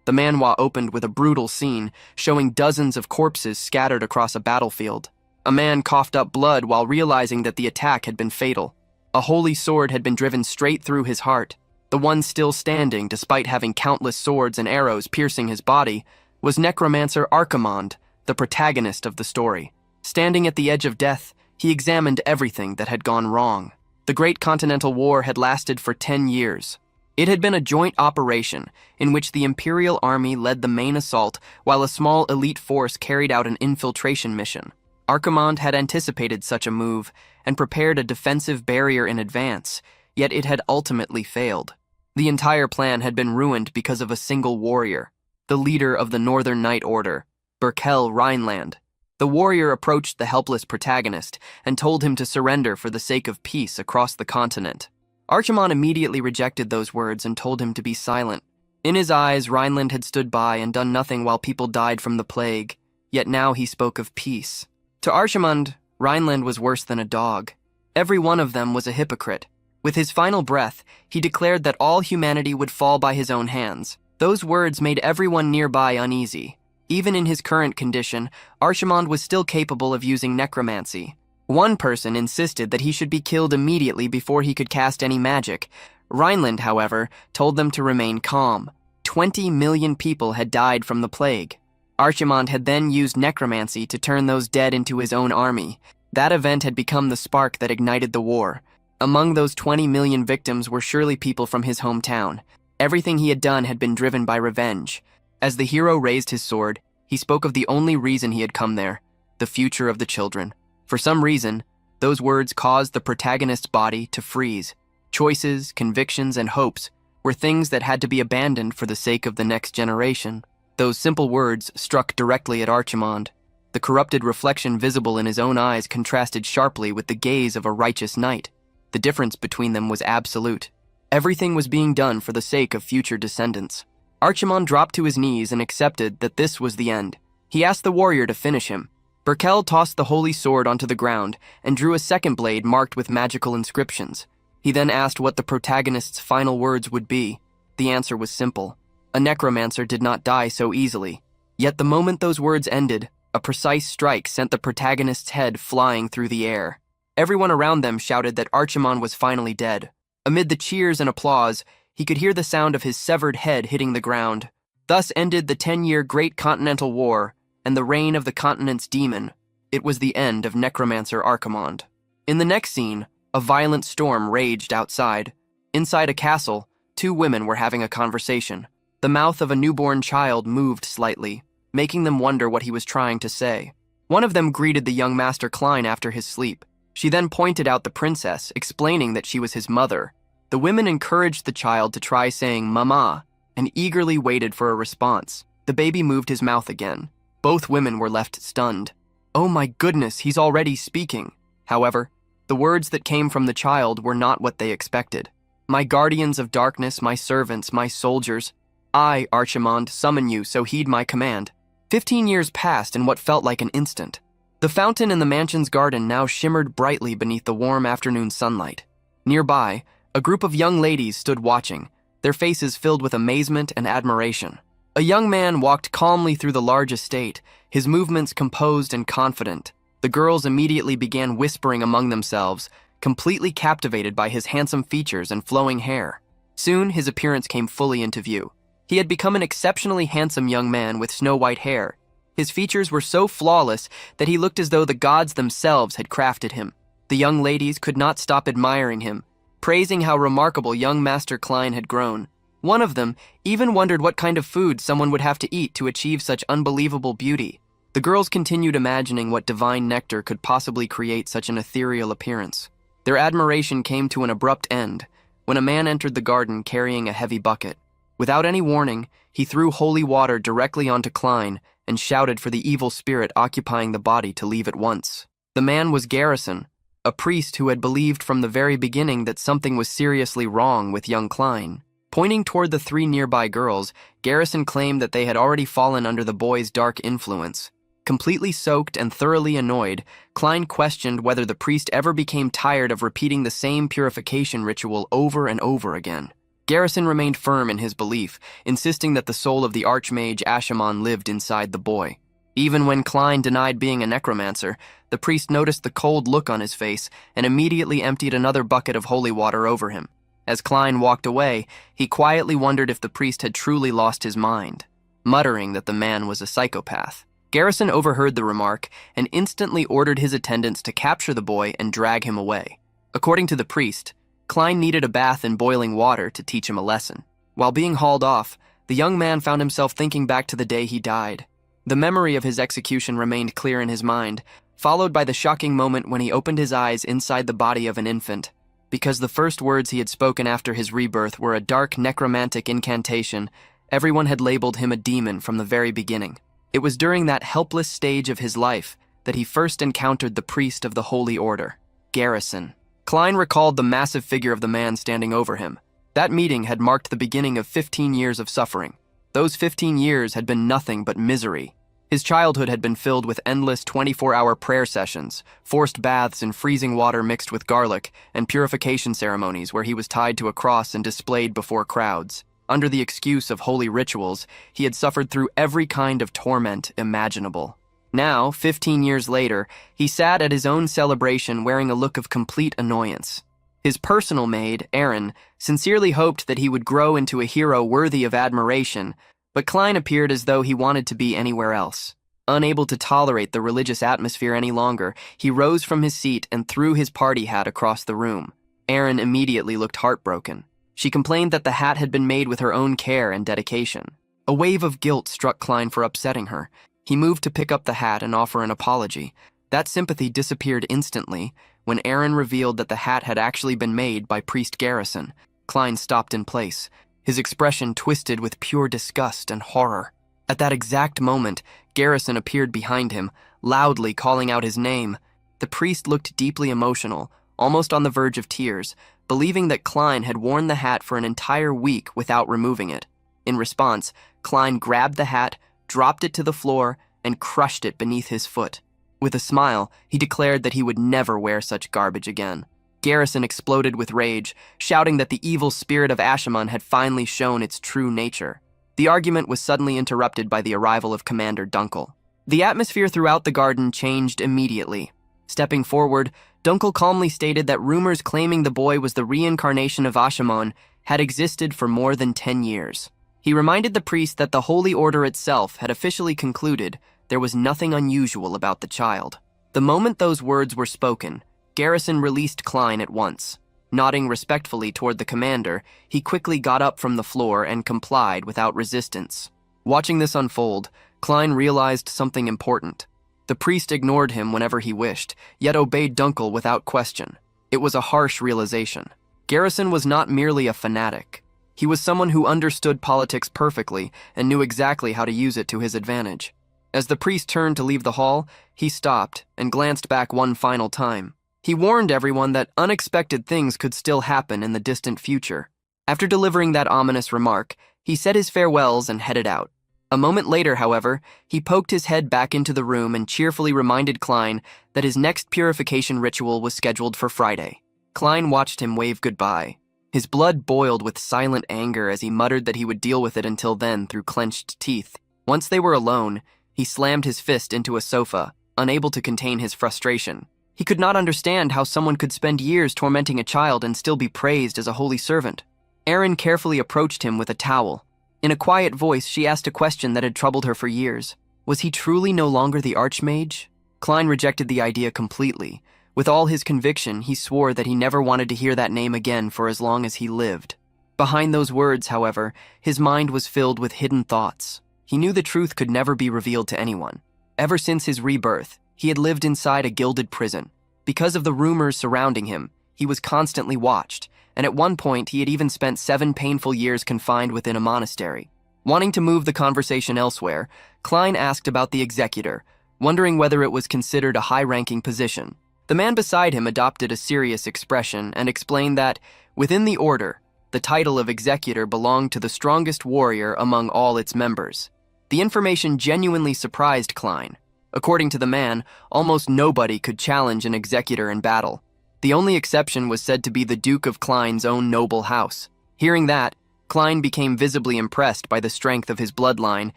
The manhwa opened with a brutal scene, showing dozens of corpses scattered across a battlefield. A man coughed up blood while realizing that the attack had been fatal. A holy sword had been driven straight through his heart. The one still standing, despite having countless swords and arrows piercing his body, was Necromancer Archimonde, the protagonist of the story. Standing at the edge of death, he examined everything that had gone wrong. The Great Continental War had lasted for 10 years. It had been a joint operation in which the Imperial Army led the main assault while a small elite force carried out an infiltration mission. Archimonde had anticipated such a move and prepared a defensive barrier in advance, yet it had ultimately failed. The entire plan had been ruined because of a single warrior, the leader of the Northern Night Order, Berkel Rhineland. The warrior approached the helpless protagonist and told him to surrender for the sake of peace across the continent. Archimonde immediately rejected those words and told him to be silent. In his eyes, Rhineland had stood by and done nothing while people died from the plague, yet now he spoke of peace. To Archimonde, Rhineland was worse than a dog. Every one of them was a hypocrite. With his final breath, he declared that all humanity would fall by his own hands. Those words made everyone nearby uneasy. Even in his current condition, Archimonde was still capable of using necromancy. One person insisted that he should be killed immediately before he could cast any magic. Rhineland, however, told them to remain calm. 20 million people had died from the plague. Archimonde had then used necromancy to turn those dead into his own army. That event had become the spark that ignited the war. Among those 20 million victims were surely people from his hometown. Everything he had done had been driven by revenge. As the hero raised his sword, he spoke of the only reason he had come there, the future of the children. For some reason, those words caused the protagonist's body to freeze. Choices, convictions, and hopes were things that had to be abandoned for the sake of the next generation. Those simple words struck directly at Archimonde. The corrupted reflection visible in his own eyes contrasted sharply with the gaze of a righteous knight. The difference between them was absolute. Everything was being done for the sake of future descendants. Archimonde dropped to his knees and accepted that this was the end. He asked the warrior to finish him. Berkel tossed the holy sword onto the ground and drew a second blade marked with magical inscriptions. He then asked what the protagonist's final words would be. The answer was simple. A necromancer did not die so easily. Yet the moment those words ended, a precise strike sent the protagonist's head flying through the air. Everyone around them shouted that Archimonde was finally dead. Amid the cheers and applause, he could hear the sound of his severed head hitting the ground. Thus ended the 10-year Great Continental War and the reign of the continent's demon. It was the end of Necromancer Archimonde. In the next scene, a violent storm raged outside. Inside a castle, two women were having a conversation. The mouth of a newborn child moved slightly, making them wonder what he was trying to say. One of them greeted the young Master Klein after his sleep. She then pointed out the princess, explaining that she was his mother. The women encouraged the child to try saying "mama" and eagerly waited for a response. The baby moved his mouth again. Both women were left stunned. Oh my goodness, he's already speaking. However, the words that came from the child were not what they expected. My guardians of darkness, my servants, my soldiers, I, Archimonde, summon you, so heed my command. 15 years passed in what felt like an instant. The fountain in the mansion's garden now shimmered brightly beneath the warm afternoon sunlight. Nearby, a group of young ladies stood watching, their faces filled with amazement and admiration. A young man walked calmly through the large estate, his movements composed and confident. The girls immediately began whispering among themselves, completely captivated by his handsome features and flowing hair. Soon, his appearance came fully into view. He had become an exceptionally handsome young man with snow-white hair. His features were so flawless that he looked as though the gods themselves had crafted him. The young ladies could not stop admiring him, praising how remarkable young Master Klein had grown. One of them even wondered what kind of food someone would have to eat to achieve such unbelievable beauty. The girls continued imagining what divine nectar could possibly create such an ethereal appearance. Their admiration came to an abrupt end when a man entered the garden carrying a heavy bucket. Without any warning, he threw holy water directly onto Klein and shouted for the evil spirit occupying the body to leave at once. The man was Garrison, a priest who had believed from the very beginning that something was seriously wrong with young Klein. Pointing toward the three nearby girls, Garrison claimed that they had already fallen under the boy's dark influence. Completely soaked and thoroughly annoyed, Klein questioned whether the priest ever became tired of repeating the same purification ritual over and over again. Garrison remained firm in his belief, insisting that the soul of the Archmage Ashamon lived inside the boy. Even when Klein denied being a necromancer, the priest noticed the cold look on his face and immediately emptied another bucket of holy water over him. As Klein walked away, he quietly wondered if the priest had truly lost his mind, muttering that the man was a psychopath. Garrison overheard the remark and instantly ordered his attendants to capture the boy and drag him away. According to the priest, Klein needed a bath in boiling water to teach him a lesson. While being hauled off, the young man found himself thinking back to the day he died. The memory of his execution remained clear in his mind, followed by the shocking moment when he opened his eyes inside the body of an infant. Because the first words he had spoken after his rebirth were a dark necromantic incantation, everyone had labeled him a demon from the very beginning. It was during that helpless stage of his life that he first encountered the priest of the Holy Order, Garrison. Klein recalled the massive figure of the man standing over him. That meeting had marked the beginning of 15 years of suffering. Those 15 years had been nothing but misery. His childhood had been filled with endless 24-hour prayer sessions, forced baths in freezing water mixed with garlic, and purification ceremonies where he was tied to a cross and displayed before crowds. Under the excuse of holy rituals, he had suffered through every kind of torment imaginable. Now, 15 years later, he sat at his own celebration wearing a look of complete annoyance. His personal maid, Aaron, sincerely hoped that he would grow into a hero worthy of admiration, but Klein appeared as though he wanted to be anywhere else. Unable to tolerate the religious atmosphere any longer, he rose from his seat and threw his party hat across the room. Aaron immediately looked heartbroken. She complained that the hat had been made with her own care and dedication. A wave of guilt struck Klein for upsetting her. He moved to pick up the hat and offer an apology. That sympathy disappeared instantly when Aaron revealed that the hat had actually been made by Priest Garrison. Klein stopped in place, his expression twisted with pure disgust and horror. At that exact moment, Garrison appeared behind him, loudly calling out his name. The priest looked deeply emotional, almost on the verge of tears, believing that Klein had worn the hat for an entire week without removing it. In response, Klein grabbed the hat, dropped it to the floor, and crushed it beneath his foot. With a smile, he declared that he would never wear such garbage again. Garrison exploded with rage, shouting that the evil spirit of Ashamon had finally shown its true nature. The argument was suddenly interrupted by the arrival of Commander Dunkel. The atmosphere throughout the garden changed immediately. Stepping forward, Dunkel calmly stated that rumors claiming the boy was the reincarnation of Ashamon had existed for more than 10 years. He reminded the priest that the Holy Order itself had officially concluded there was nothing unusual about the child. The moment those words were spoken, Garrison released Klein at once. Nodding respectfully toward the commander, he quickly got up from the floor and complied without resistance. Watching this unfold, Klein realized something important. The priest ignored him whenever he wished, yet obeyed Dunkel without question. It was a harsh realization. Garrison was not merely a fanatic. He was someone who understood politics perfectly and knew exactly how to use it to his advantage. As the priest turned to leave the hall, he stopped and glanced back one final time. He warned everyone that unexpected things could still happen in the distant future. After delivering that ominous remark, he said his farewells and headed out. A moment later, however, he poked his head back into the room and cheerfully reminded Klein that his next purification ritual was scheduled for Friday. Klein watched him wave goodbye. His blood boiled with silent anger as he muttered that he would deal with it until then through clenched teeth. Once they were alone, he slammed his fist into a sofa, unable to contain his frustration. He could not understand how someone could spend years tormenting a child and still be praised as a holy servant. Aaron carefully approached him with a towel. In a quiet voice, she asked a question that had troubled her for years. Was he truly no longer the Archmage? Klein rejected the idea completely. With all his conviction, he swore that he never wanted to hear that name again for as long as he lived. Behind those words, however, his mind was filled with hidden thoughts. He knew the truth could never be revealed to anyone. Ever since his rebirth, he had lived inside a gilded prison. Because of the rumors surrounding him, he was constantly watched, and at one point he had even spent 7 painful years confined within a monastery. Wanting to move the conversation elsewhere, Klein asked about the executor, wondering whether it was considered a high-ranking position. The man beside him adopted a serious expression and explained that, within the order, the title of executor belonged to the strongest warrior among all its members. The information genuinely surprised Klein. According to the man, almost nobody could challenge an executor in battle. The only exception was said to be the Duke of Klein's own noble house. Hearing that, Klein became visibly impressed by the strength of his bloodline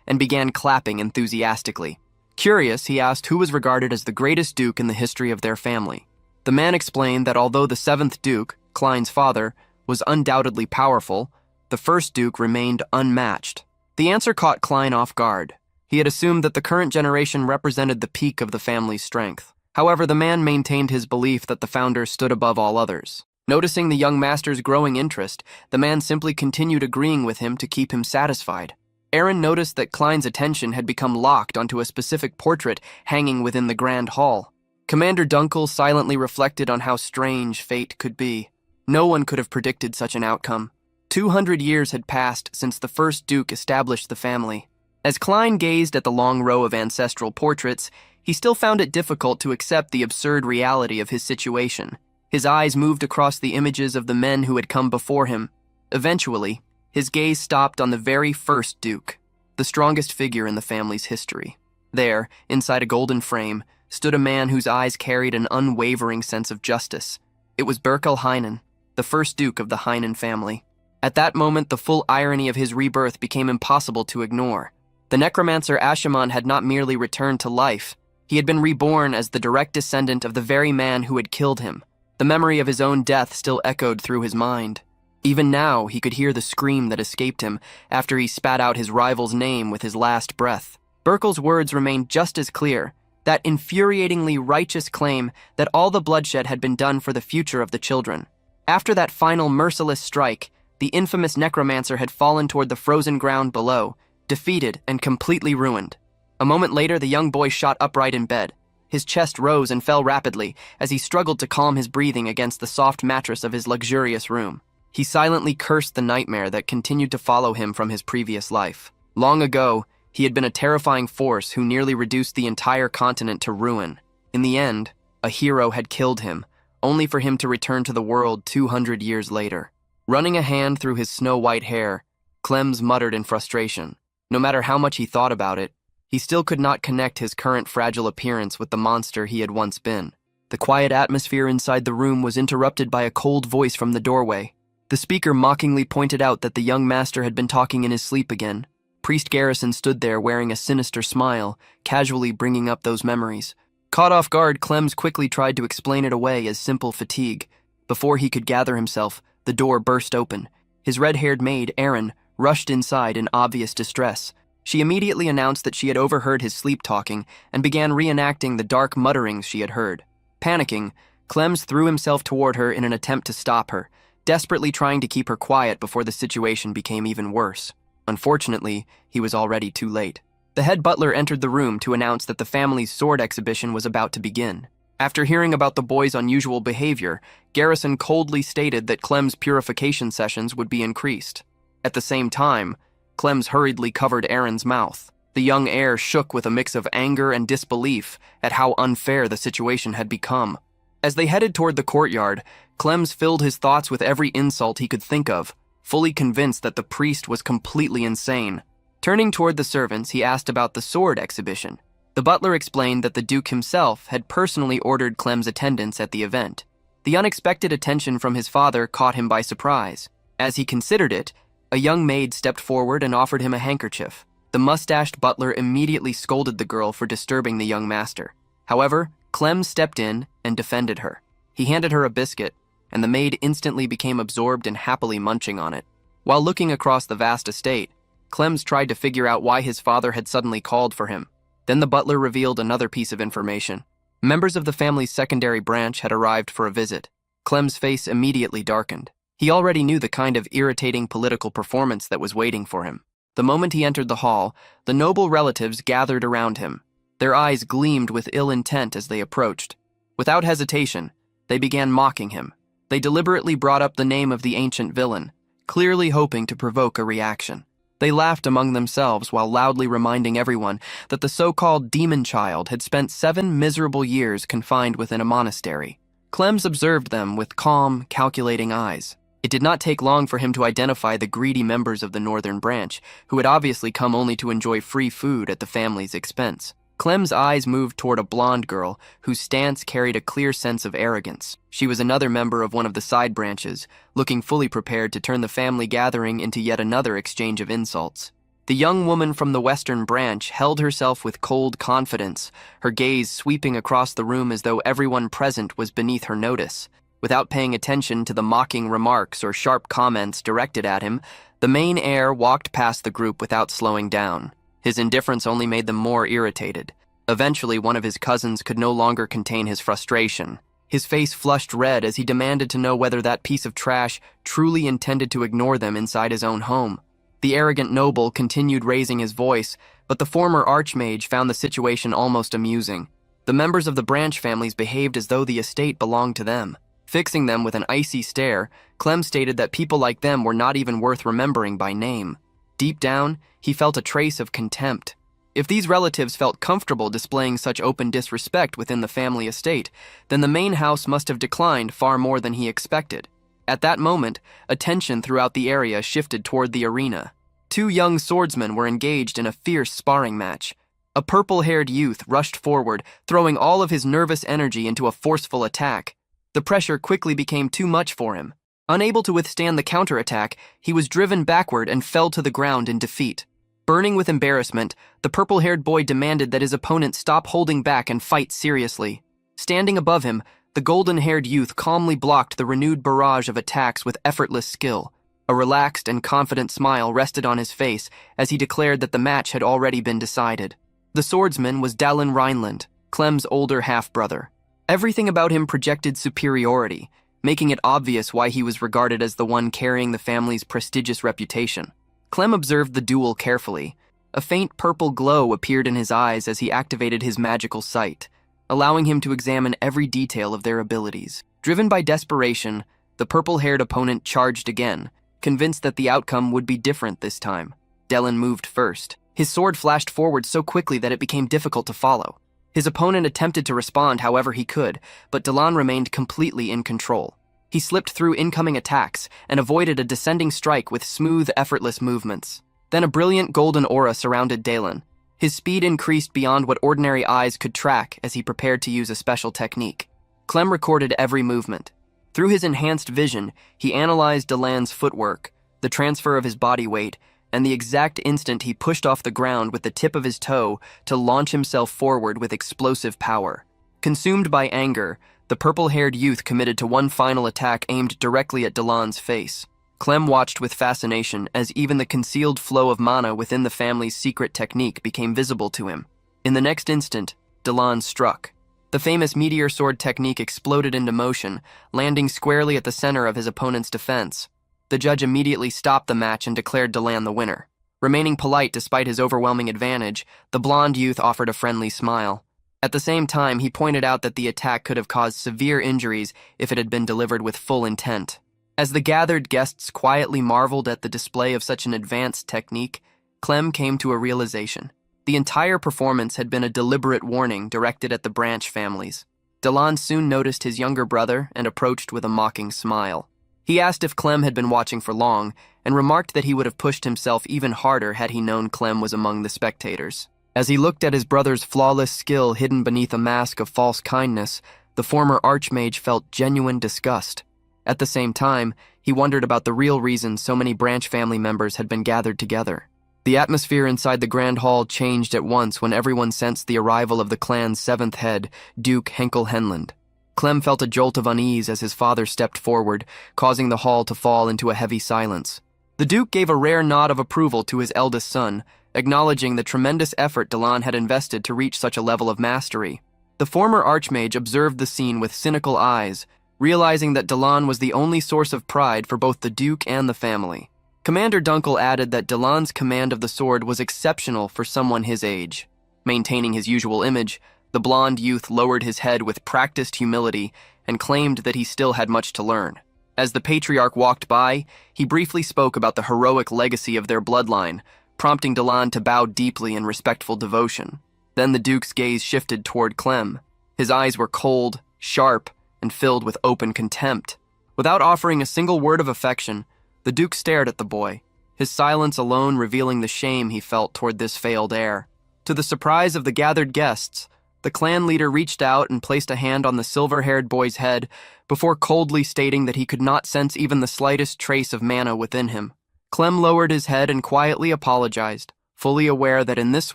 and began clapping enthusiastically. Curious, he asked who was regarded as the greatest duke in the history of their family. The man explained that although the seventh duke, Klein's father, was undoubtedly powerful, the first duke remained unmatched. The answer caught Klein off guard. He had assumed that the current generation represented the peak of the family's strength. However, the man maintained his belief that the founder stood above all others. Noticing the young master's growing interest, the man simply continued agreeing with him to keep him satisfied. Aaron noticed that Klein's attention had become locked onto a specific portrait hanging within the grand hall. Commander Dunkel silently reflected on how strange fate could be. No one could have predicted such an outcome. 200 years had passed since the first duke established the family. As Klein gazed at the long row of ancestral portraits, he still found it difficult to accept the absurd reality of his situation. His eyes moved across the images of the men who had come before him. Eventually, his gaze stopped on the very first duke, the strongest figure in the family's history. There, inside a golden frame, stood a man whose eyes carried an unwavering sense of justice. It was Berkel Heinen, the first duke of the Heinen family. At that moment, the full irony of his rebirth became impossible to ignore. The necromancer Ashaman had not merely returned to life. He had been reborn as the direct descendant of the very man who had killed him. The memory of his own death still echoed through his mind. Even now, he could hear the scream that escaped him after he spat out his rival's name with his last breath. Berkel's words remained just as clear, that infuriatingly righteous claim that all the bloodshed had been done for the future of the children. After that final merciless strike, the infamous necromancer had fallen toward the frozen ground below, defeated and completely ruined. A moment later, the young boy shot upright in bed. His chest rose and fell rapidly as he struggled to calm his breathing against the soft mattress of his luxurious room. He silently cursed the nightmare that continued to follow him from his previous life. Long ago, he had been a terrifying force who nearly reduced the entire continent to ruin. In the end, a hero had killed him, only for him to return to the world 200 years later. Running a hand through his snow-white hair, Clems muttered in frustration. No matter how much he thought about it, he still could not connect his current fragile appearance with the monster he had once been. The quiet atmosphere inside the room was interrupted by a cold voice from the doorway. The speaker mockingly pointed out that the young master had been talking in his sleep again. Priest Garrison stood there wearing a sinister smile, casually bringing up those memories. Caught off guard, Clems quickly tried to explain it away as simple fatigue. Before he could gather himself, the door burst open. His red-haired maid, Erin, rushed inside in obvious distress. She immediately announced that she had overheard his sleep-talking and began reenacting the dark mutterings she had heard. Panicking, Clems threw himself toward her in an attempt to stop her, desperately trying to keep her quiet before the situation became even worse. Unfortunately, he was already too late. The head butler entered the room to announce that the family's sword exhibition was about to begin. After hearing about the boy's unusual behavior, Garrison coldly stated that Clem's purification sessions would be increased. At the same time, Clems hurriedly covered Aaron's mouth. The young heir shook with a mix of anger and disbelief at how unfair the situation had become. As they headed toward the courtyard, Clems filled his thoughts with every insult he could think of, fully convinced that the priest was completely insane. Turning toward the servants, he asked about the sword exhibition. The butler explained that the Duke himself had personally ordered Clem's attendance at the event. The unexpected attention from his father caught him by surprise. As he considered it, a young maid stepped forward and offered him a handkerchief. The mustached butler immediately scolded the girl for disturbing the young master. However, Clem stepped in and defended her. He handed her a biscuit, and the maid instantly became absorbed in happily munching on it. While looking across the vast estate, Clems tried to figure out why his father had suddenly called for him. Then the butler revealed another piece of information. Members of the family's secondary branch had arrived for a visit. Clem's face immediately darkened. He already knew the kind of irritating political performance that was waiting for him. The moment he entered the hall, the noble relatives gathered around him. Their eyes gleamed with ill intent as they approached. Without hesitation, they began mocking him. They deliberately brought up the name of the ancient villain, clearly hoping to provoke a reaction. They laughed among themselves while loudly reminding everyone that the so-called demon child had spent 7 miserable years confined within a monastery. Clems observed them with calm, calculating eyes. It did not take long for him to identify the greedy members of the northern branch, who had obviously come only to enjoy free food at the family's expense. Clem's eyes moved toward a blonde girl whose stance carried a clear sense of arrogance. She was another member of one of the side branches, looking fully prepared to turn the family gathering into yet another exchange of insults. The young woman from the western branch held herself with cold confidence, her gaze sweeping across the room as though everyone present was beneath her notice. Without paying attention to the mocking remarks or sharp comments directed at him, the main heir walked past the group without slowing down. His indifference only made them more irritated. Eventually, one of his cousins could no longer contain his frustration. His face flushed red as he demanded to know whether that piece of trash truly intended to ignore them inside his own home. The arrogant noble continued raising his voice, but the former archmage found the situation almost amusing. The members of the branch families behaved as though the estate belonged to them. Fixing them with an icy stare, Clem stated that people like them were not even worth remembering by name. Deep down, he felt a trace of contempt. If these relatives felt comfortable displaying such open disrespect within the family estate, then the main house must have declined far more than he expected. At that moment, attention throughout the area shifted toward the arena. Two young swordsmen were engaged in a fierce sparring match. A purple-haired youth rushed forward, throwing all of his nervous energy into a forceful attack. The pressure quickly became too much for him. Unable to withstand the counterattack, he was driven backward and fell to the ground in defeat. Burning with embarrassment, the purple-haired boy demanded that his opponent stop holding back and fight seriously. Standing above him, the golden-haired youth calmly blocked the renewed barrage of attacks with effortless skill. A relaxed and confident smile rested on his face as he declared that the match had already been decided. The swordsman was Dallin Rhineland, Clem's older half-brother. Everything about him projected superiority, making it obvious why he was regarded as the one carrying the family's prestigious reputation. Clem observed the duel carefully. A faint purple glow appeared in his eyes as he activated his magical sight, allowing him to examine every detail of their abilities. Driven by desperation, the purple-haired opponent charged again, convinced that the outcome would be different this time. Dallin moved first. His sword flashed forward so quickly that it became difficult to follow. His opponent attempted to respond however he could, but Dallin remained completely in control. He slipped through incoming attacks and avoided a descending strike with smooth, effortless movements. Then a brilliant golden aura surrounded Dallin. His speed increased beyond what ordinary eyes could track as he prepared to use a special technique. Clem recorded every movement. Through his enhanced vision, he analyzed Dallin's footwork, the transfer of his body weight, and the exact instant he pushed off the ground with the tip of his toe to launch himself forward with explosive power. Consumed by anger, the purple-haired youth committed to one final attack aimed directly at Dallin's face. Clem watched with fascination as even the concealed flow of mana within the family's secret technique became visible to him. In the next instant, Dallin struck. The famous meteor sword technique exploded into motion, landing squarely at the center of his opponent's defense. The judge immediately stopped the match and declared Dallin the winner. Remaining polite despite his overwhelming advantage, the blonde youth offered a friendly smile. At the same time, he pointed out that the attack could have caused severe injuries if it had been delivered with full intent. As the gathered guests quietly marveled at the display of such an advanced technique, Clem came to a realization. The entire performance had been a deliberate warning directed at the branch families. Dallin soon noticed his younger brother and approached with a mocking smile. He asked if Clem had been watching for long, and remarked that he would have pushed himself even harder had he known Clem was among the spectators. As he looked at his brother's flawless skill hidden beneath a mask of false kindness, the former archmage felt genuine disgust. At the same time, he wondered about the real reason so many branch family members had been gathered together. The atmosphere inside the grand hall changed at once when everyone sensed the arrival of the clan's seventh head, Duke Henkel Henland. Clem felt a jolt of unease as his father stepped forward, causing the hall to fall into a heavy silence. The Duke gave a rare nod of approval to his eldest son, acknowledging the tremendous effort Dallin had invested to reach such a level of mastery. The former archmage observed the scene with cynical eyes, realizing that Dallin was the only source of pride for both the Duke and the family. Commander Dunkel added that Dallin's command of the sword was exceptional for someone his age. Maintaining his usual image, the blonde youth lowered his head with practiced humility and claimed that he still had much to learn. As the patriarch walked by, he briefly spoke about the heroic legacy of their bloodline, prompting Dallin to bow deeply in respectful devotion. Then the Duke's gaze shifted toward Clem. His eyes were cold, sharp, and filled with open contempt. Without offering a single word of affection, the Duke stared at the boy, his silence alone revealing the shame he felt toward this failed heir. To the surprise of the gathered guests, the clan leader reached out and placed a hand on the silver-haired boy's head before coldly stating that he could not sense even the slightest trace of mana within him. Clem lowered his head and quietly apologized, fully aware that in this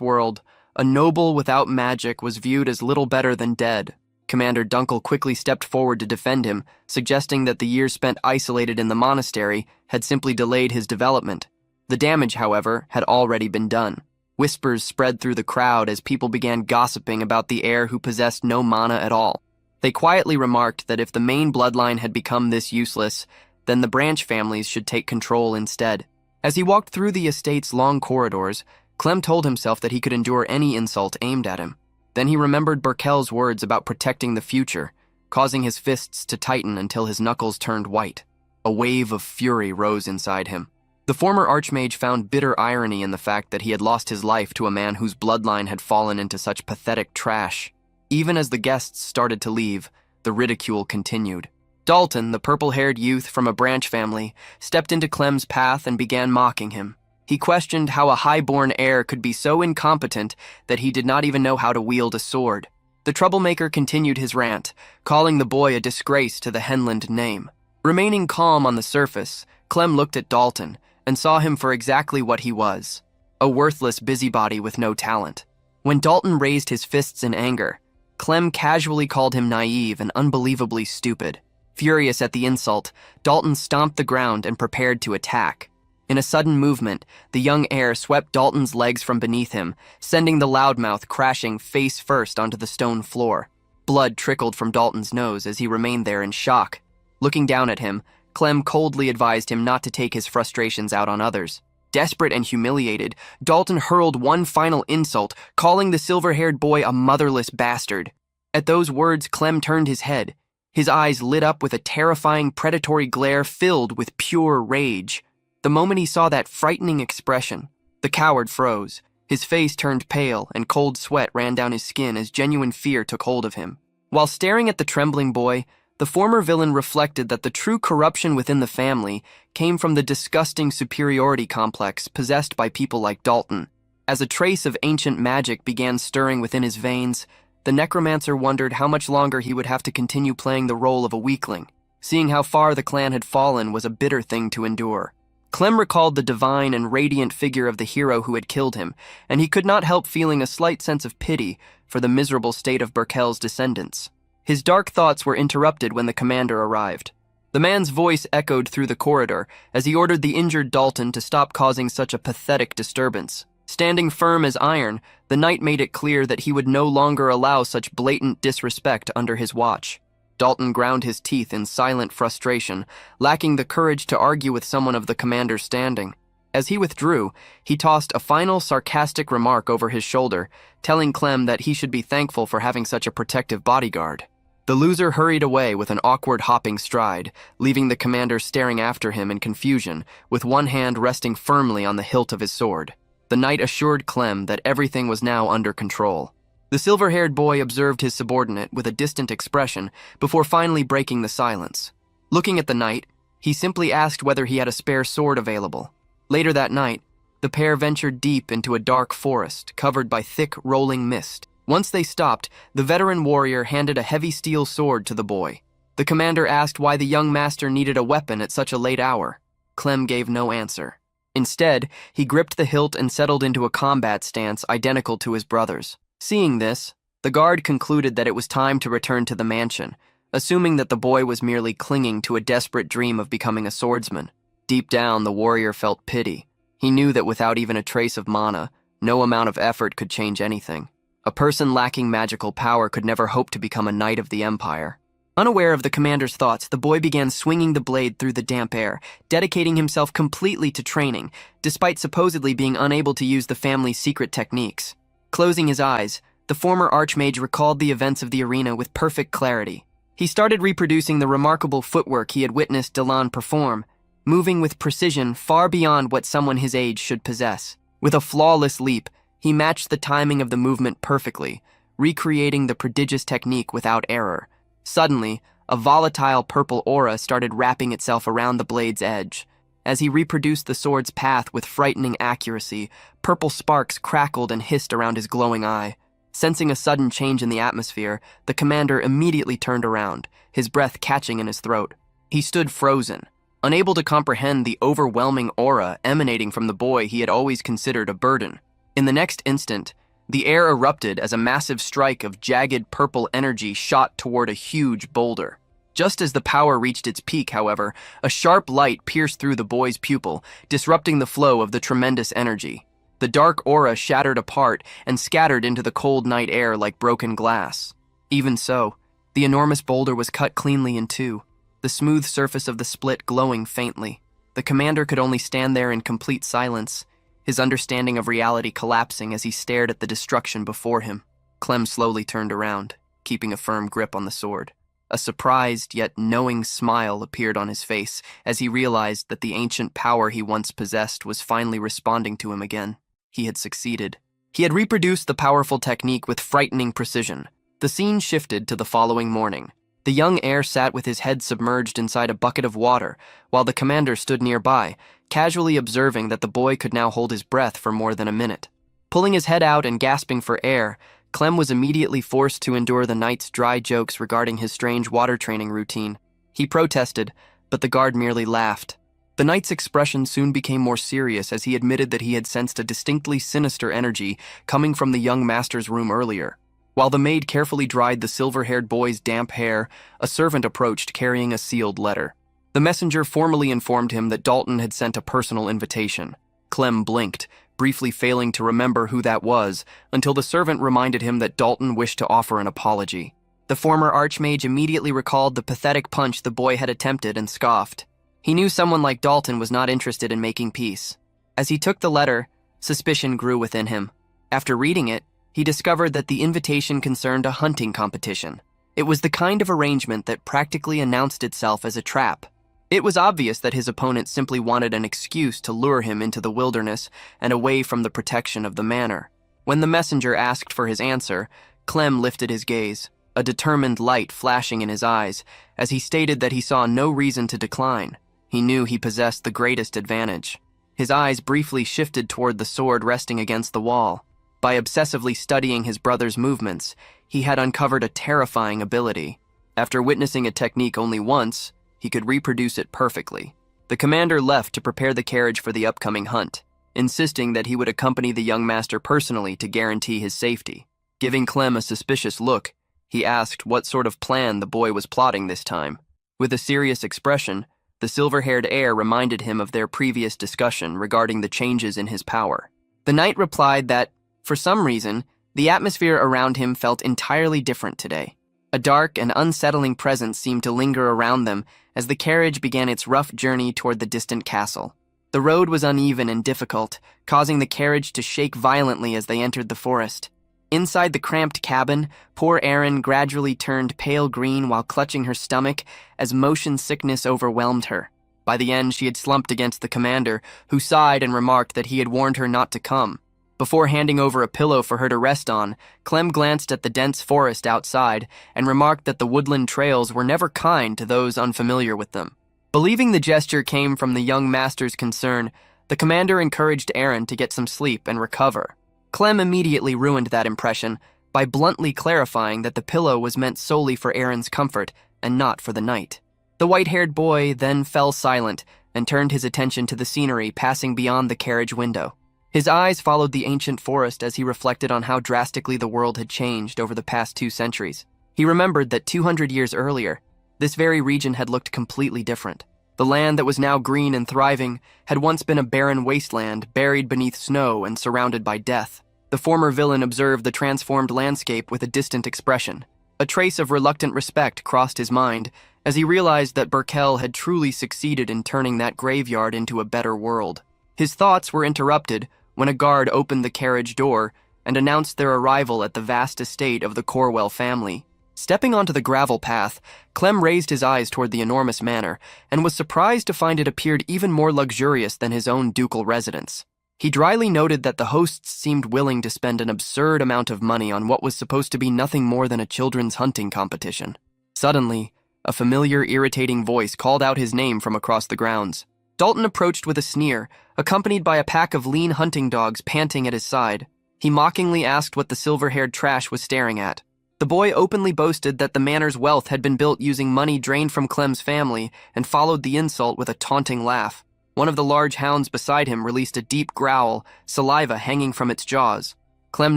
world, a noble without magic was viewed as little better than dead. Commander Dunkel quickly stepped forward to defend him, suggesting that the years spent isolated in the monastery had simply delayed his development. The damage, however, had already been done. Whispers spread through the crowd as people began gossiping about the heir who possessed no mana at all. They quietly remarked that if the main bloodline had become this useless, then the branch families should take control instead. As he walked through the estate's long corridors, Clem told himself that he could endure any insult aimed at him. Then he remembered Burkel's words about protecting the future, causing his fists to tighten until his knuckles turned white. A wave of fury rose inside him. The former archmage found bitter irony in the fact that he had lost his life to a man whose bloodline had fallen into such pathetic trash. Even as the guests started to leave, the ridicule continued. Dalton, the purple-haired youth from a branch family, stepped into Clem's path and began mocking him. He questioned how a high-born heir could be so incompetent that he did not even know how to wield a sword. The troublemaker continued his rant, calling the boy a disgrace to the Henland name. Remaining calm on the surface, Clem looked at Dalton and saw him for exactly what he was, a worthless busybody with no talent. When Dalton raised his fists in anger, Clem casually called him naive and unbelievably stupid. Furious at the insult, Dalton stomped the ground and prepared to attack. In a sudden movement, the young heir swept Dalton's legs from beneath him, sending the loudmouth crashing face first onto the stone floor. Blood trickled from Dalton's nose as he remained there in shock. Looking down at him, Clem coldly advised him not to take his frustrations out on others. Desperate and humiliated, Dalton hurled one final insult, calling the silver-haired boy a motherless bastard. At those words, Clem turned his head. His eyes lit up with a terrifying predatory glare filled with pure rage. The moment he saw that frightening expression, the coward froze. His face turned pale, and cold sweat ran down his skin as genuine fear took hold of him. While staring at the trembling boy, the former villain reflected that the true corruption within the family came from the disgusting superiority complex possessed by people like Dalton. As a trace of ancient magic began stirring within his veins, the Necromancer wondered how much longer he would have to continue playing the role of a weakling. Seeing how far the clan had fallen was a bitter thing to endure. Clem recalled the divine and radiant figure of the hero who had killed him, and he could not help feeling a slight sense of pity for the miserable state of Burkel's descendants. His dark thoughts were interrupted when the commander arrived. The man's voice echoed through the corridor as he ordered the injured Dalton to stop causing such a pathetic disturbance. Standing firm as iron, the knight made it clear that he would no longer allow such blatant disrespect under his watch. Dalton ground his teeth in silent frustration, lacking the courage to argue with someone of the commander's standing. As he withdrew, he tossed a final sarcastic remark over his shoulder, telling Clem that he should be thankful for having such a protective bodyguard. The loser hurried away with an awkward hopping stride, leaving the commander staring after him in confusion, with one hand resting firmly on the hilt of his sword. The knight assured Clem that everything was now under control. The silver-haired boy observed his subordinate with a distant expression before finally breaking the silence. Looking at the knight, he simply asked whether he had a spare sword available. Later that night, the pair ventured deep into a dark forest covered by thick, rolling mist. Once they stopped, the veteran warrior handed a heavy steel sword to the boy. The commander asked why the young master needed a weapon at such a late hour. Clem gave no answer. Instead, he gripped the hilt and settled into a combat stance identical to his brother's. Seeing this, the guard concluded that it was time to return to the mansion, assuming that the boy was merely clinging to a desperate dream of becoming a swordsman. Deep down, the warrior felt pity. He knew that without even a trace of mana, no amount of effort could change anything. A person lacking magical power could never hope to become a knight of the Empire. Unaware of the commander's thoughts, the boy began swinging the blade through the damp air, dedicating himself completely to training, despite supposedly being unable to use the family's secret techniques. Closing his eyes, the former archmage recalled the events of the arena with perfect clarity. He started reproducing the remarkable footwork he had witnessed Delan perform, moving with precision far beyond what someone his age should possess. With a flawless leap, he matched the timing of the movement perfectly, recreating the prodigious technique without error. Suddenly, a volatile purple aura started wrapping itself around the blade's edge. As he reproduced the sword's path with frightening accuracy, purple sparks crackled and hissed around his glowing eye. Sensing a sudden change in the atmosphere, the commander immediately turned around, his breath catching in his throat. He stood frozen, unable to comprehend the overwhelming aura emanating from the boy he had always considered a burden. In the next instant, the air erupted as a massive strike of jagged purple energy shot toward a huge boulder. Just as the power reached its peak, however, a sharp light pierced through the boy's pupil, disrupting the flow of the tremendous energy. The dark aura shattered apart and scattered into the cold night air like broken glass. Even so, the enormous boulder was cut cleanly in two, the smooth surface of the split glowing faintly. The commander could only stand there in complete silence, his understanding of reality collapsing as he stared at the destruction before him. Clem slowly turned around, keeping a firm grip on the sword. A surprised yet knowing smile appeared on his face as he realized that the ancient power he once possessed was finally responding to him again. He had succeeded. He had reproduced the powerful technique with frightening precision. The scene shifted to the following morning. The young heir sat with his head submerged inside a bucket of water, while the commander stood nearby, casually observing that the boy could now hold his breath for more than a minute. Pulling his head out and gasping for air, Clem was immediately forced to endure the knight's dry jokes regarding his strange water training routine. He protested, but the guard merely laughed. The knight's expression soon became more serious as he admitted that he had sensed a distinctly sinister energy coming from the young master's room earlier. While the maid carefully dried the silver-haired boy's damp hair, a servant approached carrying a sealed letter. The messenger formally informed him that Dalton had sent a personal invitation. Clem blinked, briefly failing to remember who that was, until the servant reminded him that Dalton wished to offer an apology. The former archmage immediately recalled the pathetic punch the boy had attempted and scoffed. He knew someone like Dalton was not interested in making peace. As he took the letter, suspicion grew within him. After reading it, he discovered that the invitation concerned a hunting competition. It was the kind of arrangement that practically announced itself as a trap. It was obvious that his opponent simply wanted an excuse to lure him into the wilderness and away from the protection of the manor. When the messenger asked for his answer, Clem lifted his gaze, a determined light flashing in his eyes, as he stated that he saw no reason to decline. He knew he possessed the greatest advantage. His eyes briefly shifted toward the sword resting against the wall. By obsessively studying his brother's movements, he had uncovered a terrifying ability. After witnessing a technique only once, he could reproduce it perfectly. The commander left to prepare the carriage for the upcoming hunt, insisting that he would accompany the young master personally to guarantee his safety. Giving Clem a suspicious look, he asked what sort of plan the boy was plotting this time. With a serious expression, the silver-haired heir reminded him of their previous discussion regarding the changes in his power. The knight replied that, for some reason, the atmosphere around him felt entirely different today. A dark and unsettling presence seemed to linger around them as the carriage began its rough journey toward the distant castle. The road was uneven and difficult, causing the carriage to shake violently as they entered the forest. Inside the cramped cabin, poor Erin gradually turned pale green while clutching her stomach as motion sickness overwhelmed her. By the end, she had slumped against the commander, who sighed and remarked that he had warned her not to come. Before handing over a pillow for her to rest on, Clem glanced at the dense forest outside and remarked that the woodland trails were never kind to those unfamiliar with them. Believing the gesture came from the young master's concern, the commander encouraged Erin to get some sleep and recover. Clem immediately ruined that impression by bluntly clarifying that the pillow was meant solely for Erin's comfort and not for the night. The white-haired boy then fell silent and turned his attention to the scenery passing beyond the carriage window. His eyes followed the ancient forest as he reflected on how drastically the world had changed over the past 2 centuries. He remembered that 200 years earlier, this very region had looked completely different. The land that was now green and thriving had once been a barren wasteland buried beneath snow and surrounded by death. The former villain observed the transformed landscape with a distant expression. A trace of reluctant respect crossed his mind as he realized that Burkell had truly succeeded in turning that graveyard into a better world. His thoughts were interrupted when a guard opened the carriage door and announced their arrival at the vast estate of the Corwell family. Stepping onto the gravel path, Clem raised his eyes toward the enormous manor and was surprised to find it appeared even more luxurious than his own ducal residence. He dryly noted that the hosts seemed willing to spend an absurd amount of money on what was supposed to be nothing more than a children's hunting competition. Suddenly, a familiar, irritating voice called out his name from across the grounds. Dalton approached with a sneer, accompanied by a pack of lean hunting dogs panting at his side. He mockingly asked what the silver-haired trash was staring at. The boy openly boasted that the manor's wealth had been built using money drained from Clem's family and followed the insult with a taunting laugh. One of the large hounds beside him released a deep growl, saliva hanging from its jaws. Clem